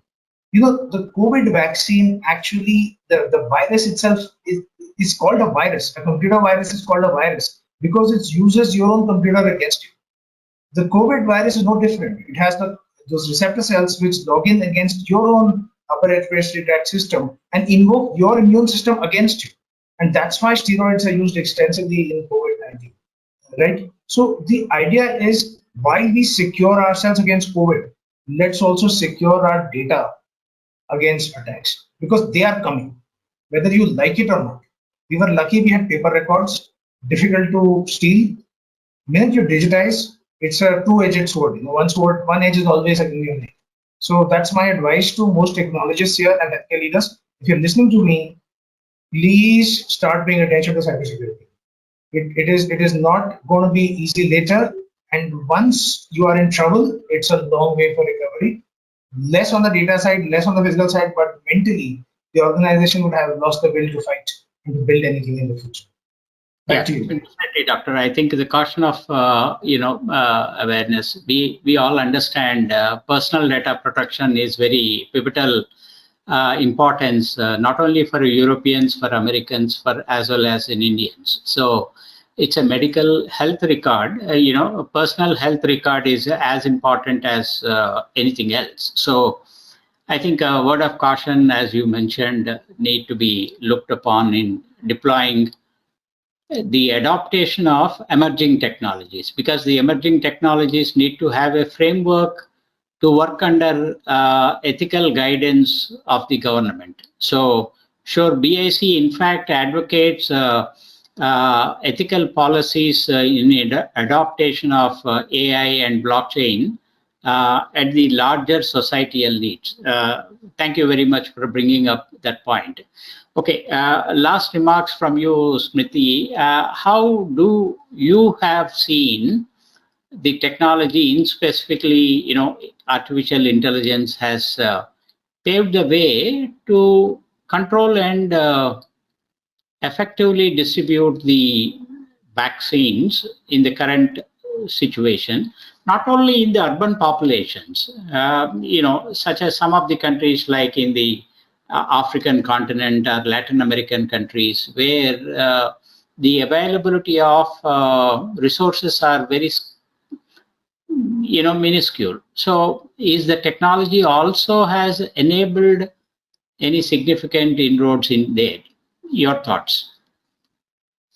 The COVID vaccine, actually, the virus itself is called a virus. A computer virus is called a virus because it uses your own computer against you. The COVID virus is no different. It has those receptor cells which log in against your own upper respiratory tract system and invoke your immune system against you. And that's why steroids are used extensively in COVID-19, right? So the idea is, while we secure ourselves against COVID, let's also secure our data against attacks because they are coming, whether you like it or not. We were lucky we had paper records, difficult to steal. Minute you digitize, it's a two-edged sword. One edge is always a union. So that's my advice to most technologists here and healthcare leaders. If you're listening to me, please start paying attention to cybersecurity. It is not going to be easy later. And once you are in trouble, it's a long way for recovery. Less on the data side, less on the physical side, but mentally, the organization would have lost the will to fight and to build anything in the future. Back to you. Definitely, Doctor. I think the caution of awareness. We all understand personal data protection is very pivotal importance, not only for Europeans, for Americans, for as well as in Indians. So it's a medical health record. A personal health record is as important as anything else. So I think a word of caution, as you mentioned, need to be looked upon in deploying the adaptation of emerging technologies, because the emerging technologies need to have a framework to work under ethical guidance of the government. So sure, BIC in fact advocates ethical policies in adaptation of AI and blockchain at the larger societal needs. Thank you very much for bringing up that point. Okay, last remarks from you, Smriti. How do you have seen the technology, in specifically, artificial intelligence has paved the way to control and effectively distribute the vaccines in the current situation, not only in the urban populations, such as some of the countries like in the African continent or Latin American countries, where the availability of resources are very minuscule. So is the technology also has enabled any significant inroads in there? Your thoughts?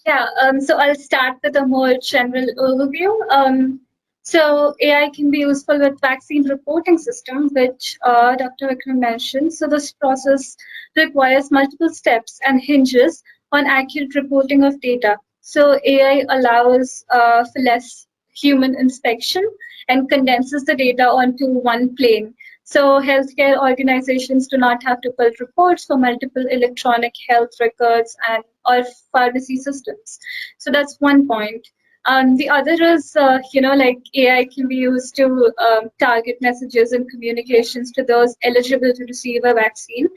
Yeah, so I'll start with a more general overview. So AI can be useful with vaccine reporting system, which Dr. Vikram mentioned. So this process requires multiple steps and hinges on accurate reporting of data. So AI allows for less human inspection and condenses the data onto one plane. So healthcare organizations do not have to build reports for multiple electronic health records or pharmacy systems. So that's one point. The other is, like AI can be used to target messages and communications to those eligible to receive a vaccine,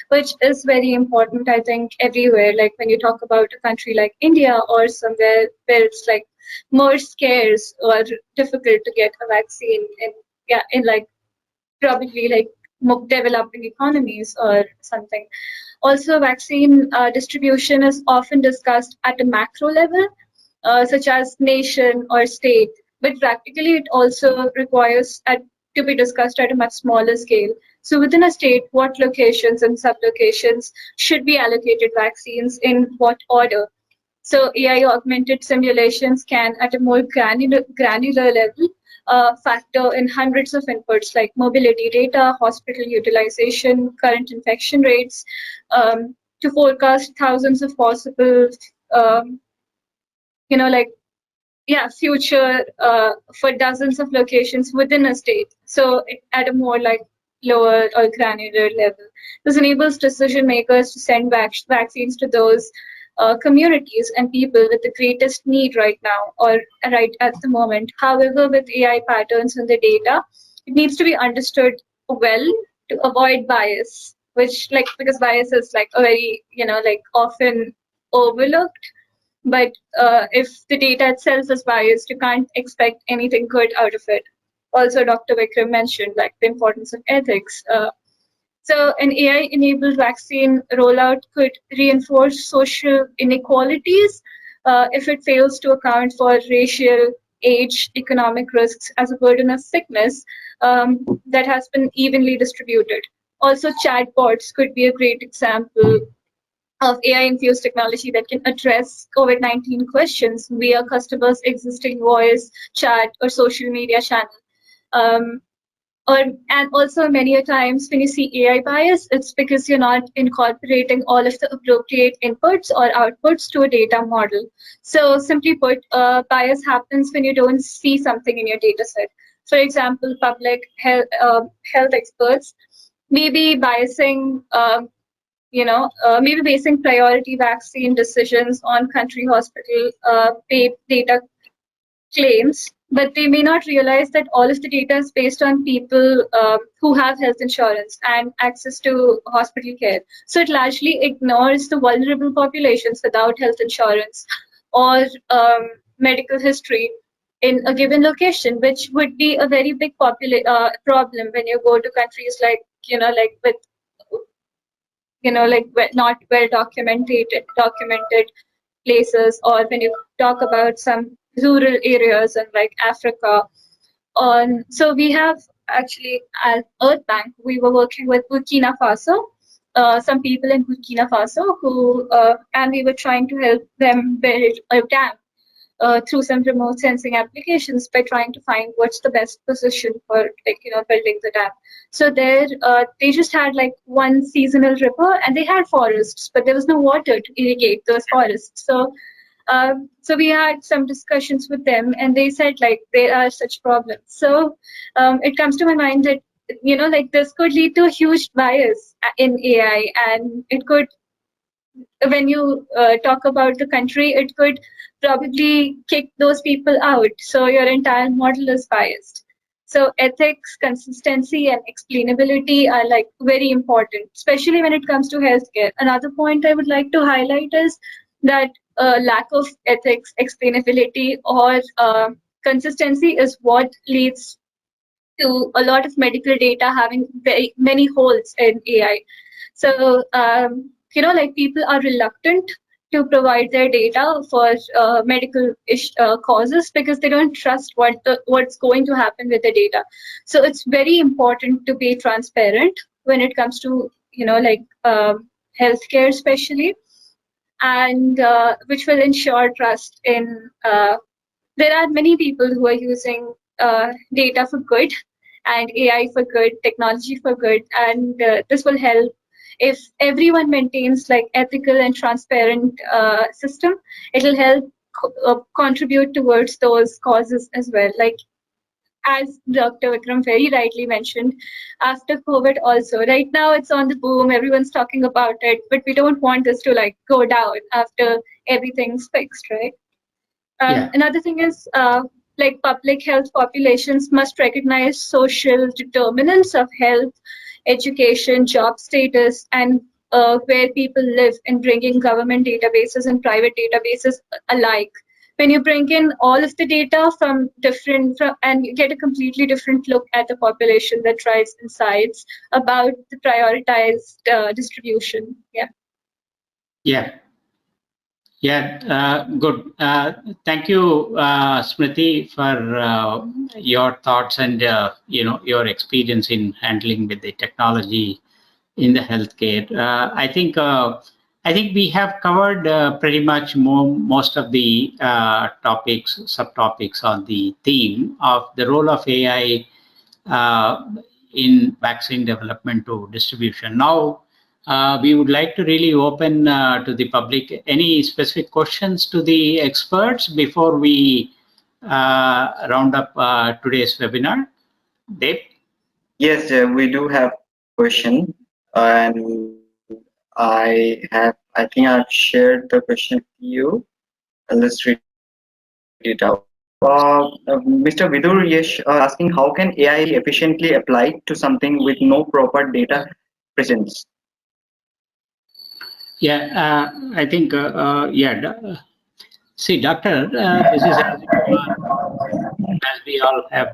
which is very important, I think, everywhere. Like when you talk about a country like India or somewhere where it's like more scarce or difficult to get a vaccine in like probably like more developing economies or something. Also, vaccine distribution is often discussed at a macro level, such as nation or state, but practically it also requires to be discussed at a much smaller scale. So within a state, what locations and sub-locations should be allocated vaccines in what order? So AI augmented simulations can, at a more granular level, factor in hundreds of inputs like mobility data, hospital utilization, current infection rates, to forecast thousands of possible, future for dozens of locations within a state. So at a more like lower or granular level. This enables decision makers to send vaccines to those communities and people with the greatest need right now or right at the moment. However, with AI patterns in the data, it needs to be understood well to avoid bias, which like because bias is like a very like often overlooked. But if the data itself is biased, you can't expect anything good out of it. Also, Dr. Vikram mentioned like the importance of ethics. So an AI-enabled vaccine rollout could reinforce social inequalities if it fails to account for racial, age, economic risks as a burden of sickness that has been evenly distributed. Also, chatbots could be a great example of AI-infused technology that can address COVID-19 questions via customers' existing voice, chat, or social media channel. Um, and also many a times when you see AI bias, it's because you're not incorporating all of the appropriate inputs or outputs to a data model. So simply put, bias happens when you don't see something in your data set. For example, public health experts may be biasing, maybe basing priority vaccine decisions on country hospital paid data claims, but they may not realize that all of the data is based on people who have health insurance and access to hospital care. So it largely ignores the vulnerable populations without health insurance or medical history in a given location, which would be a very big problem when you go to countries like, like with not well documented places, or when you talk about some rural areas in like Africa. So we have actually at Earth Bank, we were working with Burkina Faso, some people in Burkina Faso who, and we were trying to help them build a dam through some remote sensing applications by trying to find what's the best position for building the dam. So there they just had like one seasonal river and they had forests, but there was no water to irrigate those forests. So we had some discussions with them, and they said like there are such problems. So it comes to my mind that like this could lead to a huge bias in AI, and it could, when you talk about the country, it could probably kick those people out. So your entire model is biased. So ethics, consistency, and explainability are like very important, especially when it comes to healthcare. Another point I would like to highlight is that lack of ethics, explainability, or consistency is what leads to a lot of medical data having very many holes in AI. So, like people are reluctant to provide their data for medical causes because they don't trust what's going to happen with the data. So it's very important to be transparent when it comes to healthcare, especially, and which will ensure trust in. There are many people who are using data for good and AI for good, technology for good, and this will help if everyone maintains like ethical and transparent system. It will help contribute towards those causes as well. Like as Dr. Vikram very rightly mentioned, after COVID also, right now it's on the boom, everyone's talking about it, but we don't want this to like go down after everything's fixed, right? Yeah. Another thing is like public health populations must recognize social determinants of health, education, job status, and where people live in bringing government databases and private databases alike. When you bring in all of the data from and you get a completely different look at the population that drives insights about the prioritized distribution. Yeah. Yeah. Yeah, good. Thank you, Smriti, for your thoughts and your experience in handling with the technology in the healthcare. I think we have covered pretty much most of the subtopics on the theme of the role of AI in vaccine development to distribution. Now, we would like to really open to the public any specific questions to the experts before we round up today's webinar. Dave? Yes, we do have question, and I think I've shared the question to you. Let's read it out. Mr. Vidur Yesh asking, how can AI be efficiently applied to something with no proper data presence? Yeah, I think, see, Doctor, this is as we all have,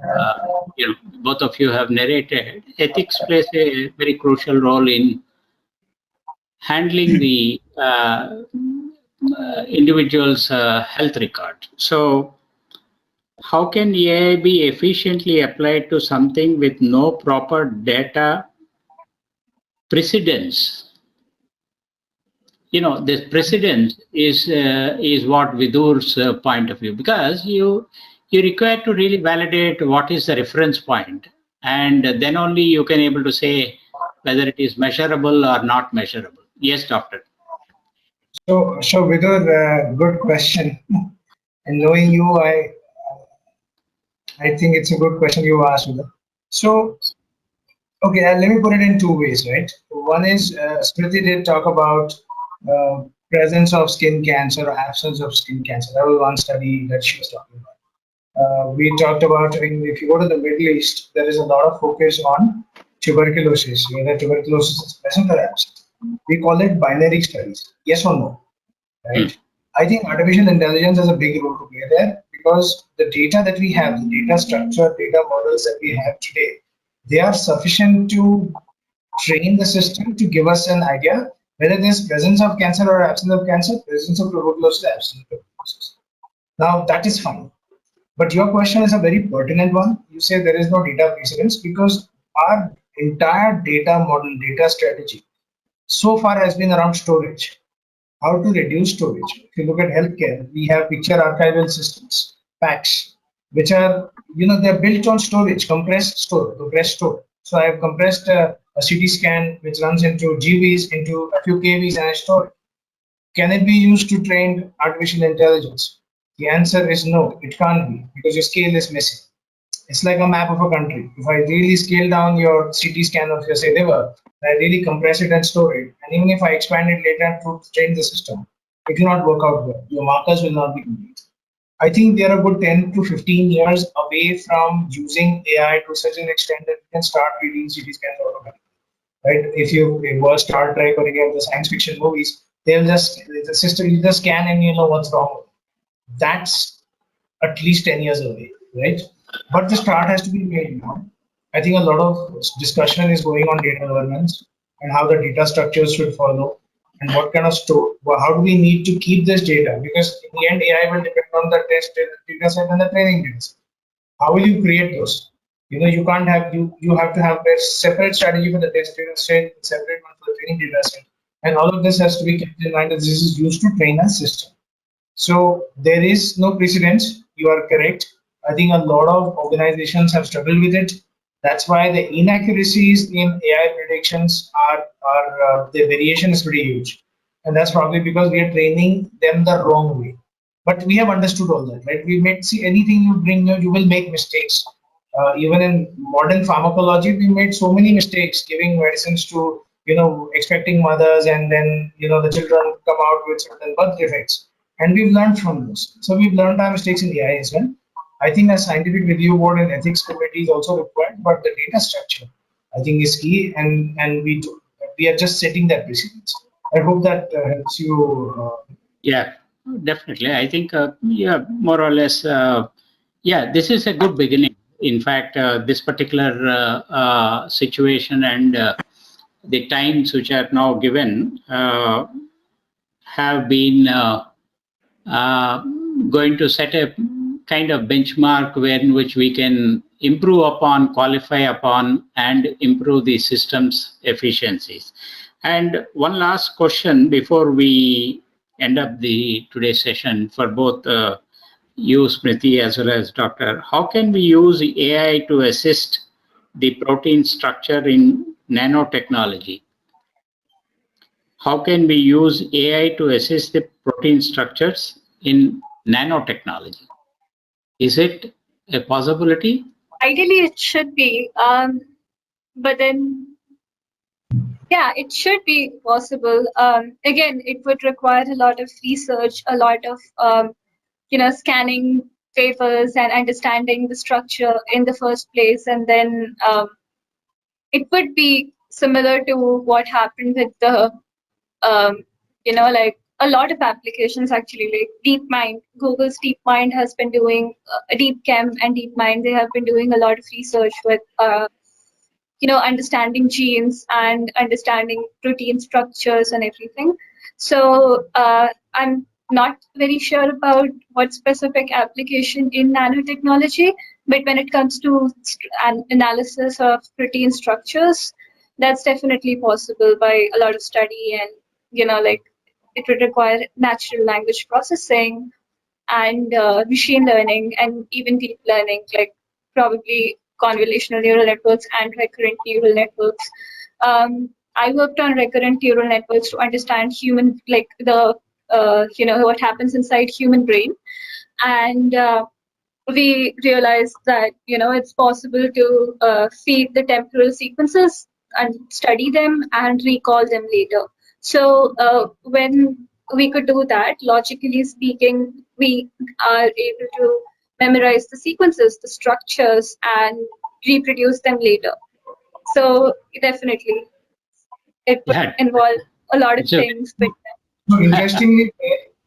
both of you have narrated, ethics plays a very crucial role in handling the individual's health record. So, how can AI be efficiently applied to something with no proper data precedence? This precedence is what Vidur's point of view, because you require to really validate what is the reference point, and then only you can able to say whether it is measurable or not measurable. Yes, doctor. So Vidur, good question. And knowing you, I think it's a good question you asked, Vidur. So, okay, let me put it in two ways, right? One is Smriti did talk about presence of skin cancer or absence of skin cancer. That was one study that she was talking about. We talked about, if you go to the Middle East, there is a lot of focus on tuberculosis, whether tuberculosis is present or absent. We call it binary studies, yes or no, right? I think artificial intelligence has a big role to play there because the data that we have, the data structure, data models that we have today, they are sufficient to train the system to give us an idea whether there's presence of cancer or absence of cancer, presence of tuberculosis, absence of tuberculosis. Now that is fine. But your question is a very pertinent one. You say there is no data precedence because our entire data model, data strategy, so far has been around storage. How to reduce storage? If you look at healthcare, we have picture archival systems, PACS, which are, they're built on storage, compressed store. So I have compressed a CT scan which runs into GBs, into a few KBs, and I store it. Can it be used to train artificial intelligence? The answer is no, it can't be because your scale is missing. It's like a map of a country. If I really scale down your CT scan of your say liver, I really compress it and store it, and even if I expand it later to train the system, it will not work out well. Your markers will not be complete. I think they are a good 10 to 15 years away from using AI to such an extent that we can start reading CT scans automatically. Right? If you watch Star Trek or any of the science fiction movies, they'll just the system you just scan and you know what's wrong. That's at least 10 years away, right? But the start has to be made now. I think a lot of discussion is going on data governance and how the data structures should follow and what kind of store, how do we need to keep this data? Because in the end, AI will depend on the test data set and the training data set. How will you create those? You can't have, you have to have a separate strategy for the test data set, separate one for the training data set. And all of this has to be kept in mind that this is used to train a system. So there is no precedence. You are correct. I think a lot of organizations have struggled with it. That's why the inaccuracies in AI predictions the variation is pretty huge, and that's probably because we are training them the wrong way. But we have understood all that, right? We may see anything you bring, you will make mistakes. Even in modern pharmacology, we made so many mistakes giving medicines to expecting mothers, and then the children come out with certain birth defects. And we've learned from those. So we've learned our mistakes in AI as well. I think a scientific review board and ethics committee is also required, but the data structure, I think, is key, and we are just setting that precedence. I hope that helps you. Yeah, definitely. I think, more or less, this is a good beginning. In fact, this particular situation and the times which are now given have been going to set a kind of benchmark in which we can improve upon, qualify upon, and improve the system's efficiencies. And one last question before we end up the today's session for both you, Smriti, as well as Doctor. How can we use AI to assist the protein structure in nanotechnology? How can we use AI to assist the protein structures in nanotechnology? Is it a possibility? Ideally, it should be. But then, yeah, it should be possible. Again, it would require a lot of research, a lot of, scanning papers and understanding the structure in the first place, and then it would be similar to what happened with the like a lot of applications actually, like DeepMind. Google's DeepMind has been doing DeepChem and DeepMind. They have been doing a lot of research with understanding genes and understanding protein structures and everything. So I'm not very sure about what specific application in nanotechnology, but when it comes to an analysis of protein structures, that's definitely possible by a lot of study, and like it would require natural language processing and machine learning and even deep learning, like probably convolutional neural networks and recurrent neural networks. I worked on recurrent neural networks to understand human, like the what happens inside human brain, and we realized that it's possible to feed the temporal sequences and study them and recall them later. So when we could do that, logically speaking, we are able to memorize the sequences, the structures, and reproduce them later. So definitely, it would Yeah. involve a lot of So, things. But So interestingly,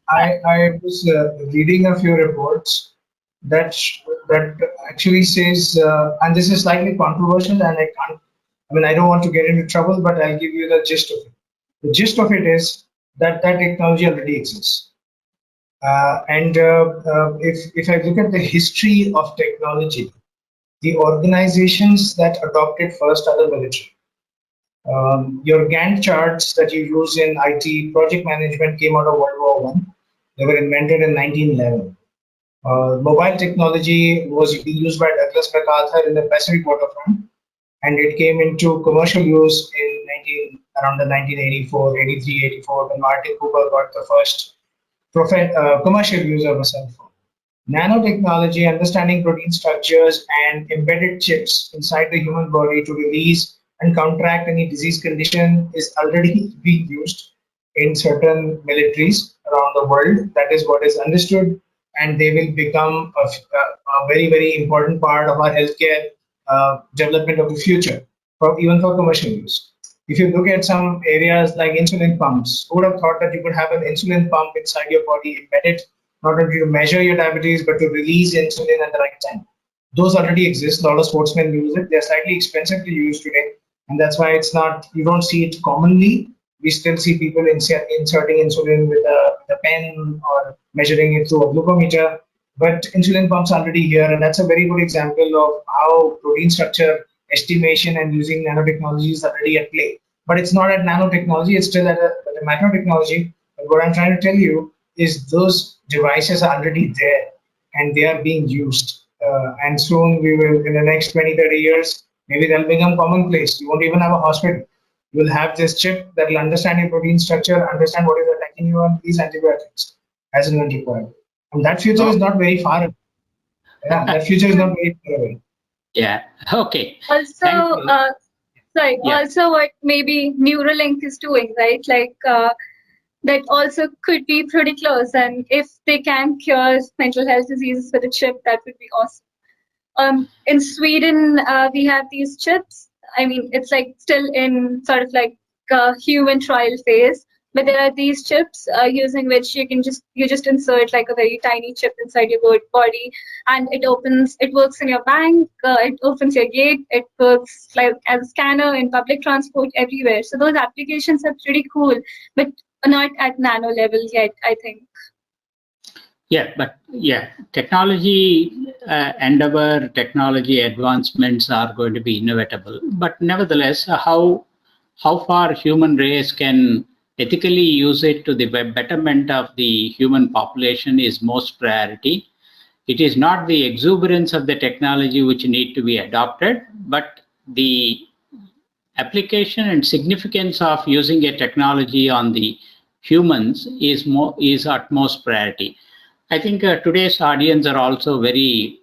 I was reading a few reports that actually says, and this is slightly controversial, and I don't want to get into trouble, but I'll give you the gist of it. The gist of it is that technology already exists. If I look at the history of technology, the organizations that adopted first are the military. Your Gantt charts that you use in IT project management came out of World War One. They were invented in 1911. Mobile technology was used by Douglas MacArthur in the Pacific waterfront, and it came into commercial use in around the 1984, 83, 84, when Martin Cooper got the first commercial use of a cell phone. Nanotechnology, understanding protein structures and embedded chips inside the human body to release and counteract any disease condition is already being used in certain militaries around the world. That is what is understood, and they will become a very, very important part of our healthcare development of the future, even for commercial use. If you look at some areas like insulin pumps, who would have thought that you could have an insulin pump inside your body embedded, not only to measure your diabetes, but to release insulin at the right time? Those already exist. A lot of sportsmen use it. They're slightly expensive to use today, and that's why you don't see it commonly. We still see people inserting insulin with a pen or measuring it through a glucometer. But insulin pumps are already here, and that's a very good example of how protein structure estimation and using nanotechnology is already at play. But it's not at nanotechnology, it's still at a macro technology. But what I'm trying to tell you is those devices are already there and they are being used. And soon we will, in the next 20, 30 years, maybe they'll become commonplace. You won't even have a hospital. You will have this chip that will understand your protein structure, understand what is attacking you on these antibiotics as an antibiotic. And that future is not very far away. Yeah, that future is not very far away. yeah. Okay. also, sorry, Yeah. also what maybe Neuralink is doing, right? Like that also could be pretty close. And if they can cure mental health diseases with a chip, that would be awesome. In Sweden, we have these chips. I mean, it's like still in sort of like a human trial phase, but there are these chips using which you just insert like a very tiny chip inside your body, and it works in your bank, it opens your gate, it works like as a scanner in public transport everywhere. So those applications are pretty cool, but not at nano level yet, I think. Yeah, but yeah, technology endeavor, technology advancements are going to be inevitable. But nevertheless, how far human race can ethically use it to the betterment of the human population is most priority. It is not the exuberance of the technology which need to be adopted, but the application and significance of using a technology on the humans is utmost priority. I think today's audience are also very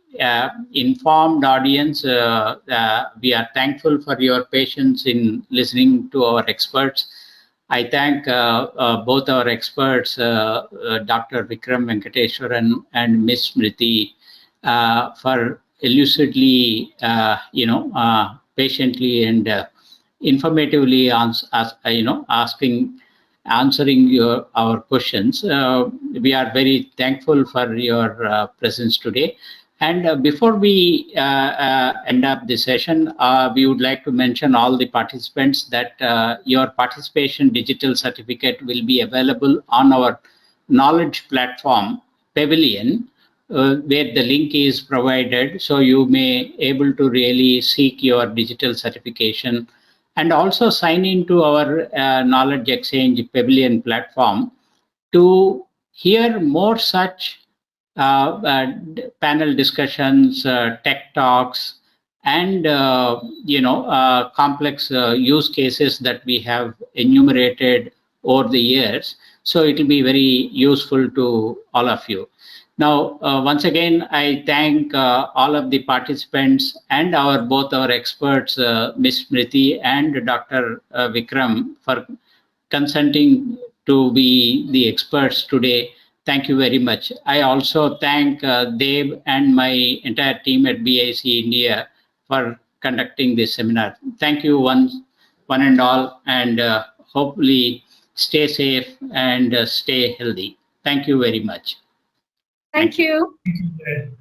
informed audience. We are thankful for your patience in listening to our experts. I thank both our experts, Dr. Vikram Venkateswaran and Ms. Smriti for elucidly, patiently and informatively answering our questions. We are very thankful for your presence today. And before we end up the session, we would like to mention all the participants that your participation digital certificate will be available on our knowledge platform, Pavilion, where the link is provided. So you may able to really seek your digital certification and also sign into our Knowledge Exchange Pavilion platform to hear more such panel discussions, tech talks, and complex use cases that we have enumerated over the years. So it will be very useful to all of you. Now, once again, I thank all of the participants and both our experts, Ms. Smriti and Dr. Vikram, for consenting to be the experts today. Thank you very much. I also thank Deb and my entire team at BIC India for conducting this seminar. Thank you one and all, and hopefully stay safe and stay healthy. Thank you very much. Thank you. Thank you.